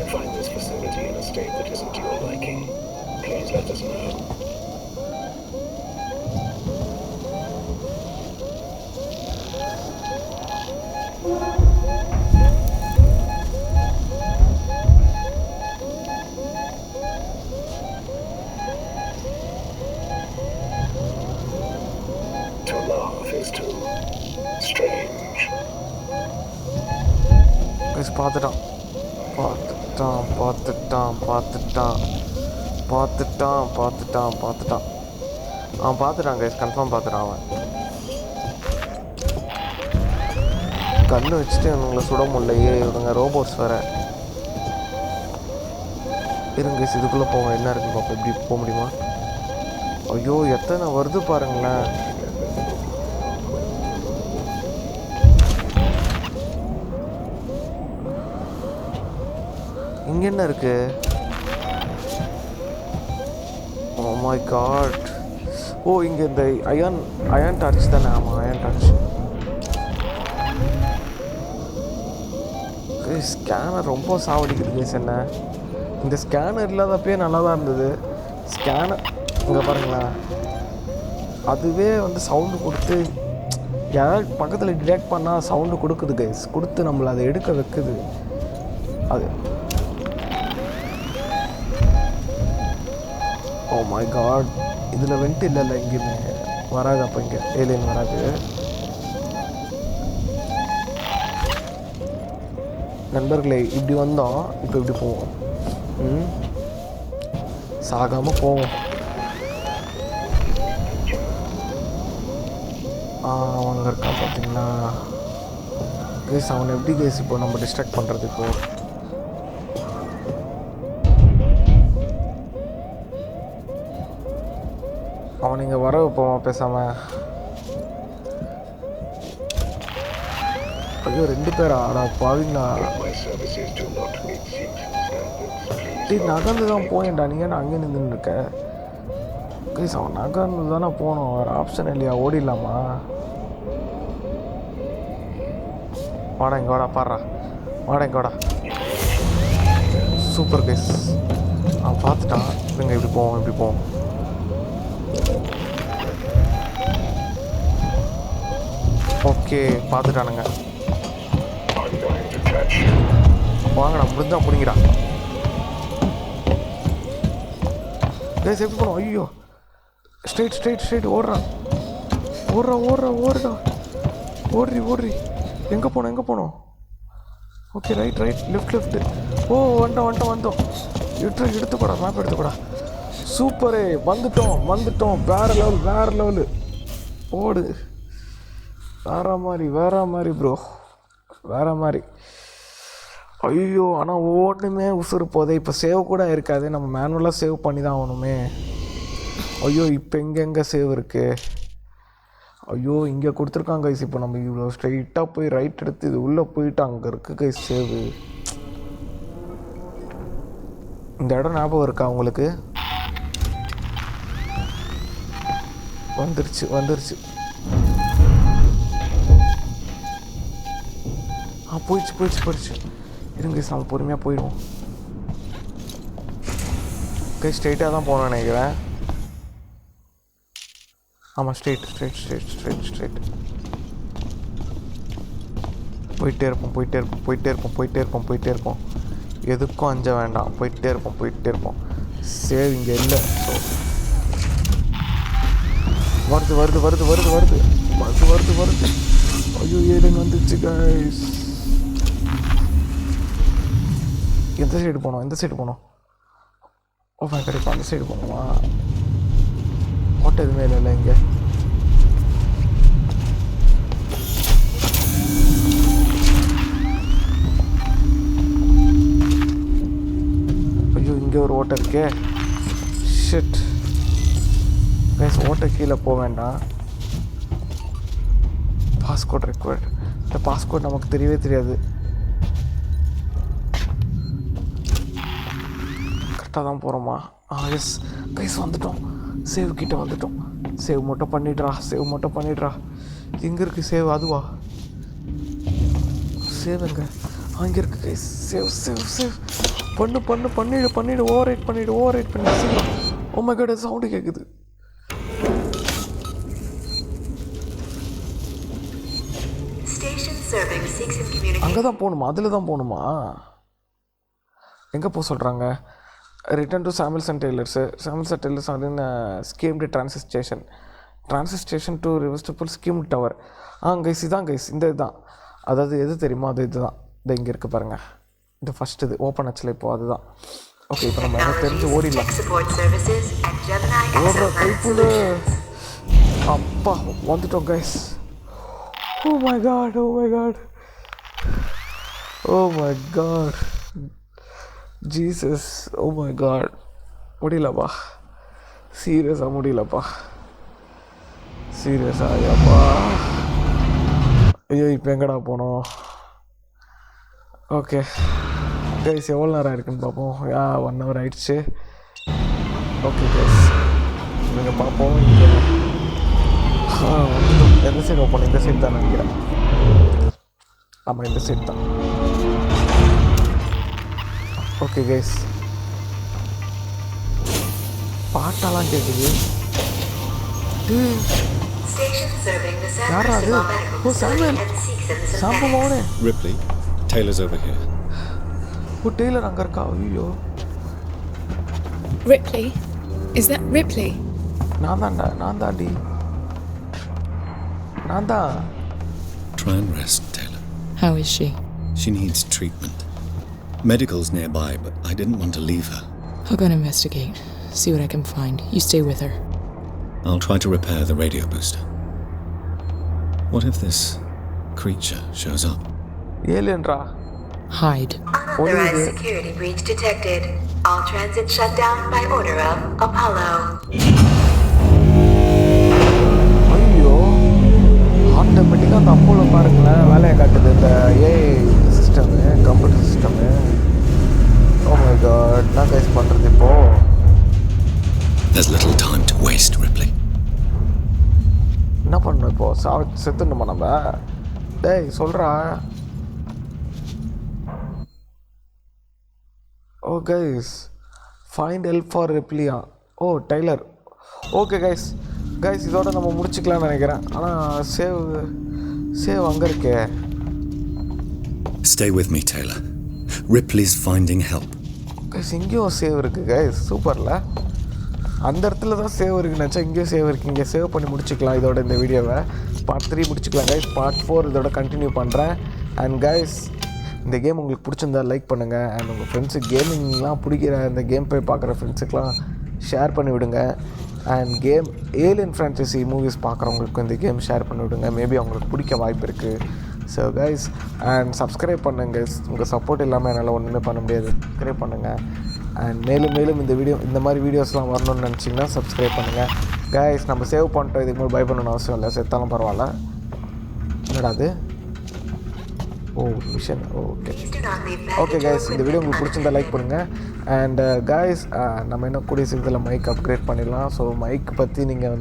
பார்த்துட்டான். அவன் பார்த்துட்டான் கைஸ், கன்ஃபார்ம் பார்த்துட்டான். அவன் கண்ணு வச்சுட்டு இவங்களை சுட முடியலையே. இவங்க ரோபோட்ஸ் வேறு. இருங்க கைஸ், இதுக்குள்ளே போவோம். என்ன இருக்குது பார்ப்போம். எப்படி போக முடியுமா? ஐயோ எத்தனை வருது பாருங்களேன். இங்கே என்ன இருக்கு? ஓ மை காட். ஓ இங்கே இந்த அயான் டார்ச் தானே? ஆமாம், அயான் டார்ச். ஸ்கேனர் ரொம்ப சாவடிக்குது கைஸ் என்ன. இந்த ஸ்கேனர் இல்லாதப்பே நல்லா தான் இருந்தது. ஸ்கேனர் இங்கே பாருங்களேன், அதுவே வந்து சவுண்டு கொடுத்து யாராவது பக்கத்தில் டிடெக்ட் பண்ணால் சவுண்டு கொடுக்குது கைஸ், கொடுத்து நம்மளை அதை எடுக்க வைக்குது. அது ஓ மை காட், இதில் வெண்ட் இல்லை எங்கேயுமே வராது. அப்போ இங்கே ஏலியன் வராது. நண்பர்களே இப்படி வந்தோம், இப்போ இப்படி போவோம். சாகாமல் போவோம். அவங்க இருக்கான் பார்த்தீங்களா கேஸ், அவனை எப்படி கேஸ் இப்போ நம்ம டிஸ்ட்ராக்ட் பண்ணுறது? இப்போ அவன் இங்கே வர வைப்போம் பேசாமல். ஐயோ 2 பேரா? ஆடா பாவீங்களா, நகர்ந்து தான் போயேன்டா. நீ ஏன்னா அங்கே நின்றுன்னு இருக்க கைஸ்? அவன் நகர்ந்து தானே போகணும், வேறு ஆப்ஷன் இல்லையா? ஓடிடலாமா? வாடா இங்கே வாடா, பாடுறா வாடா இங்கே வாடா. சூப்பர் கைஸ், அவன் பார்த்துட்டான். இங்கே இப்படி போவோம், இப்படி போவோம். ஓகே பார்த்துட்டானுங்க. வாங்கடா, முடிஞ்சா பிடிங்கடா கைஸ். எப்படி போனோம்? ஐயோ ஸ்ட்ரெயிட் ஓடுறான், ஓடுறா ஓடுறி. எங்கே போனோம்? Okay right left. ஓ வந்துட்டோம். எடுத்துக்கூடா, மேப் எடுத்துக்கூடா. சூப்பரே, வந்துட்டோம். வேற லெவலு. ஓடு, வேற மாதிரி ப்ரோ, வேற மாதிரி. ஐயோ ஆனால் ஒன்றுமே உசுறு போதே. இப்போ சேவ் கூட இருக்காது, நம்ம மேனுவலாக சேவ் பண்ணி தான் ஆகணுமே. ஐயோ இப்போ எங்கே சேவ் இருக்குது? ஐயோ இங்கே கொடுத்துருக்காங்க கைஸ். இப்போ நம்ம இவ்வளோ ஸ்ட்ரைட்டாக போய் ரைட் எடுத்து இது உள்ளே போயிட்டு அங்கே இருக்குது கைஸ் சேவு. இந்த இடம் ஞாபகம் இருக்கா உங்களுக்கு? வந்துருச்சு. போயிடுச்சு. இருங்க கைஸ், நம்ம பொறுமையாக போயிடுவோம் கைஸ். ஸ்ட்ரைட்டாக தான் போகணும்னு நினைக்கிறேன். ஆமாம் ஸ்ட்ரெயிட். போயிட்டே இருப்போம். எதுக்கும் அஞ்ச வேண்டாம், போயிட்டே இருப்போம். சேவ் இங்கே இல்லை. வருது. ஐயோ ஏலியன் வந்துச்சு கைஸ். எந்த சைடு போனோம்? ஓ கண்டிப்பாக அந்த சைடு போகணுமா? ஓட்ட எதுவுமே இல்லை இங்கே. ஐயோ இங்கே ஒரு ஓட்டை இருக்கே. ஷிட் கைஸ், ஓட்டை கீழே போக வேண்டாம். Passcode required. இந்த பாஸ்கோட் நமக்கு தெரியவே தெரியாது. கரெக்டாக தான் போகிறோமா? எஸ் கைஸ், வந்துட்டோம். சேவ் கிட்ட வந்துட்டோம். சேவ் மட்டும் பண்ணிடுறா. எங்கே இருக்குது சேவ்? அதுவா சேவ்? எங்கே? அங்கே இருக்குது கைஸ். சேவ் பண்ணிடு. ஓவர் ரைட் பண்ணிடு. ஓ மை காட், சவுண்டு கேட்குது. அங்கே தான் போகணுமா? அதில் தான் போகணுமா? எங்கே போக சொல்கிறாங்க? ரிட்டர்ன் டு சாமுவல்சன் டெய்லர்ஸ் அப்படின்னு schemed transit station to reversible scheme tower. Guys இதான் கைஸ், இந்த இதுதான். அதாவது எது தெரியுமா? அது இதுதான். இது இங்கே இருக்குது பாருங்கள். இது ஃபஸ்ட் இது ஓப்பன் ஆச்சுல இப்போ, அதுதான். ஓகே இப்போ நம்ம எனக்கு தெரிஞ்சு ஓடிடலாம். ஓடுற கைப்புல அப்பா வந்துட்டோம் guys. Oh my God Jesus. Oh my God, முடியலப்பா. சீரியஸாக முடியலப்பா. ஐயாப்பா. ஐயோ இப்போ எங்கடா போனோம்? ஓகே கைஸ், எவ்வளோ நேரம் இருக்குன்னு பார்ப்போம். 1 hour ஆயிடுச்சு. ஓகே கைஸ், நீங்கள் பார்ப்போம். எந்த சைடு ஓப்பன்? இந்த சைடு தான் நினைக்கிறேன். ஆமாம் இந்த சைடு தான். ஓகே கைஸ், பாட்டெல்லாம் கேட்குது. யாரா அது? ஓ சாமுவேல், சாம்பு மோனே. Ripley, Taylor's over here. ஓ டெய்லர் அங்கே இருக்கா? ஐயோ, Ripley? Is that Ripley? நான் தான்டி. Try and rest, Taylor. How is she? She needs treatment. Medical's nearby, but I didn't want to leave her. I'll go and investigate. See what I can find. You stay with her. I'll try to repair the radio booster. What if this creature shows up? ஏலியன்ரா. Hide. Unauthorized security breach detected. All transit shut down by order of Apollo. ஐயோ, ஆட்டோமேட்டிக்காக அந்த Apollo பாருங்களேன் வேலையை காட்டுது. இந்த AI system, computer system. Oh my God, என்ன guys பண்ணுறது இப்போது? There's little time to waste, Ripley. என்ன பண்ணணும் இப்போது? செத்துணுமா நம்ம? டேய் சொல்கிறா. ஓ கைஸ், ஃபைண்ட் ஹெல்ப் ஃபார் ரிப்ளியா. ஓ டெய்லர். ஓகே கைஸ் இதோட நம்ம முடிச்சுக்கலாம்னு நினைக்கிறேன். ஆனால் சேவ் அங்கே இருக்கே. Stay with me, Taylor. Ripley's finding help. Guys இங்கேயும் சேவ் இருக்குது கைஸ், சூப்பரில். அந்த இடத்துல தான் சேவ் இருக்குன்னு நினச்சா இங்கேயும் சேவ் இருக்குது. இங்கே சேவ் பண்ணி முடிச்சுக்கலாம் இதோட இந்த வீடியோவை. பார்ட் 3 முடிச்சுக்கலாம் கைஸ். பார்ட் 4 இதோட கண்டினியூ பண்ணுறேன். அண்ட் கைஸ், இந்த கேம் உங்களுக்கு பிடிச்சிருந்தா லைக் பண்ணுங்கள். அண்ட் உங்கள் ஃப்ரெண்ட்ஸுக்கு கேமிங்லாம் பிடிக்கிற இந்த கேம் போய் பார்க்குற ஃப்ரெண்ட்ஸுக்கெலாம் ஷேர் பண்ணி விடுங்க. அண்ட் ஏலியன் ஃப்ரான்ச்சைசி மூவிஸ் பார்க்குறவங்களுக்கு இந்த கேம் ஷேர் பண்ணி விடுங்க. மேபி அவங்களுக்கு பிடிக்க வாய்ப்பு இருக்குது. ஸோ கைஸ், அண்ட் சப்ஸ்கிரைப் பண்ணுங்க. உங்கள் சப்போர்ட் இல்லாமல் என்னால் ஒன்றுமே பண்ண முடியாது. சப்ஸ்கிரைப் பண்ணுங்கள். அண்ட் மேலும் இந்த மாதிரி வீடியோஸ்லாம் வரணும்னு நினச்சிங்கன்னா சப்ஸ்கிரைப் பண்ணுங்கள். கைஸ், நம்ம சேவ் பண்ணிட்டோம். இதுக்கு மேலே பை பண்ணணும்னு அவசியம் இல்லை. செத்தாலும் பரவாயில்ல. என்னடா அது? ஓ மிஷன். ஓகே கைஸ், இந்த வீடியோ உங்களுக்கு பிடிச்சிருந்தா லைக் பண்ணுங்கள். அண்ட் கைஸ், நம்ம இன்னும் கூடிய சீக்கிரத்தில் மைக் அப்கிரேட் பண்ணிடலாம். ஸோ மைக் பற்றி நீங்கள்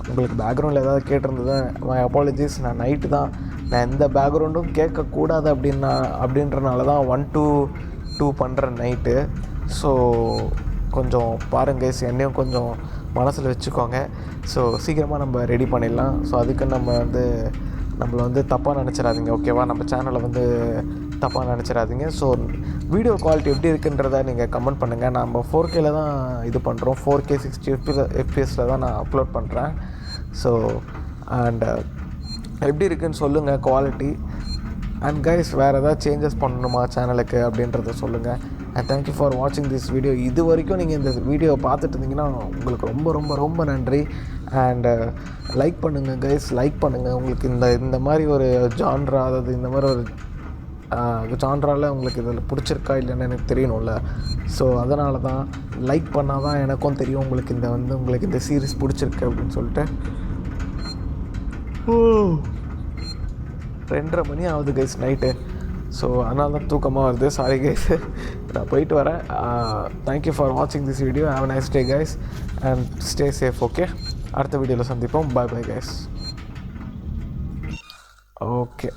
உங்களுக்கு பேக்ரவுண்டில் ஏதாவது கேட்டிருந்தது மை அப்பாலஜிஸ். நான் நைட்டு தான், நான் எந்த பேக்ரவுண்டும் கேட்கக்கூடாது அப்படின்றனால தான் 1 to 2 பண்ணுறேன் நைட்டு. ஸோ கொஞ்சம் பாருங்க கைஸ், என்னையும் கொஞ்சம் மனசில் வச்சுக்கோங்க. ஸோ சீக்கிரமாக நம்ம ரெடி பண்ணிடலாம். ஸோ அதுக்கு நம்மளை தப்பாக நினச்சிடாதீங்க, ஓகேவா? நம்ம சேனலை தப்பாக நினச்சிடாதீங்க. ஸோ வீடியோ குவாலிட்டி எப்படி இருக்குன்றதை நீங்கள் கமெண்ட் பண்ணுங்கள். நம்ம 4Kல தான் இது பண்ணுறோம். 4K 60 FPSல தான் நான் அப்லோட் பண்ணுறேன். ஸோ அண்ட் எப்படி இருக்குதுன்னு சொல்லுங்கள் குவாலிட்டி. அண்ட் கைஸ், வேறு ஏதாவது சேஞ்சஸ் பண்ணணுமா சேனலுக்கு அப்படின்றத சொல்லுங்கள். அண்ட் தேங்க்யூ ஃபார் வாட்சிங் திஸ் வீடியோ. இது வரைக்கும் நீங்கள் இந்த வீடியோ பார்த்துட்டு இருந்தீங்கன்னா உங்களுக்கு ரொம்ப ரொம்ப ரொம்ப நன்றி. அண்ட் லைக் பண்ணுங்கள் கைஸ், லைக் பண்ணுங்கள். உங்களுக்கு இந்த மாதிரி ஒரு ஜான்ரா, அதாவது இந்த மாதிரி ஒரு ஜான்ராவில் உங்களுக்கு இதில் பிடிச்சிருக்கா இல்லைன்னு எனக்கு தெரியணும்ல. ஸோ அதனால தான் லைக் பண்ணால் தான் எனக்கும் தெரியும் உங்களுக்கு உங்களுக்கு இந்த சீரிஸ் பிடிச்சிருக்கு அப்படின்னு சொல்லிட்டு. 2:30 மணி ஆகுது கைஸ் நைட்டு. ஸோ அதனால தான் தூக்கமாக வருது. சாரி கைஸ், நான் போயிட்டு வரேன். தேங்க்யூ ஃபார் வாட்சிங் this video. Have a nice day guys and stay safe. Okay, அடுத்த வீடியோவில் சந்திப்போம். Bye guys. ஓகே.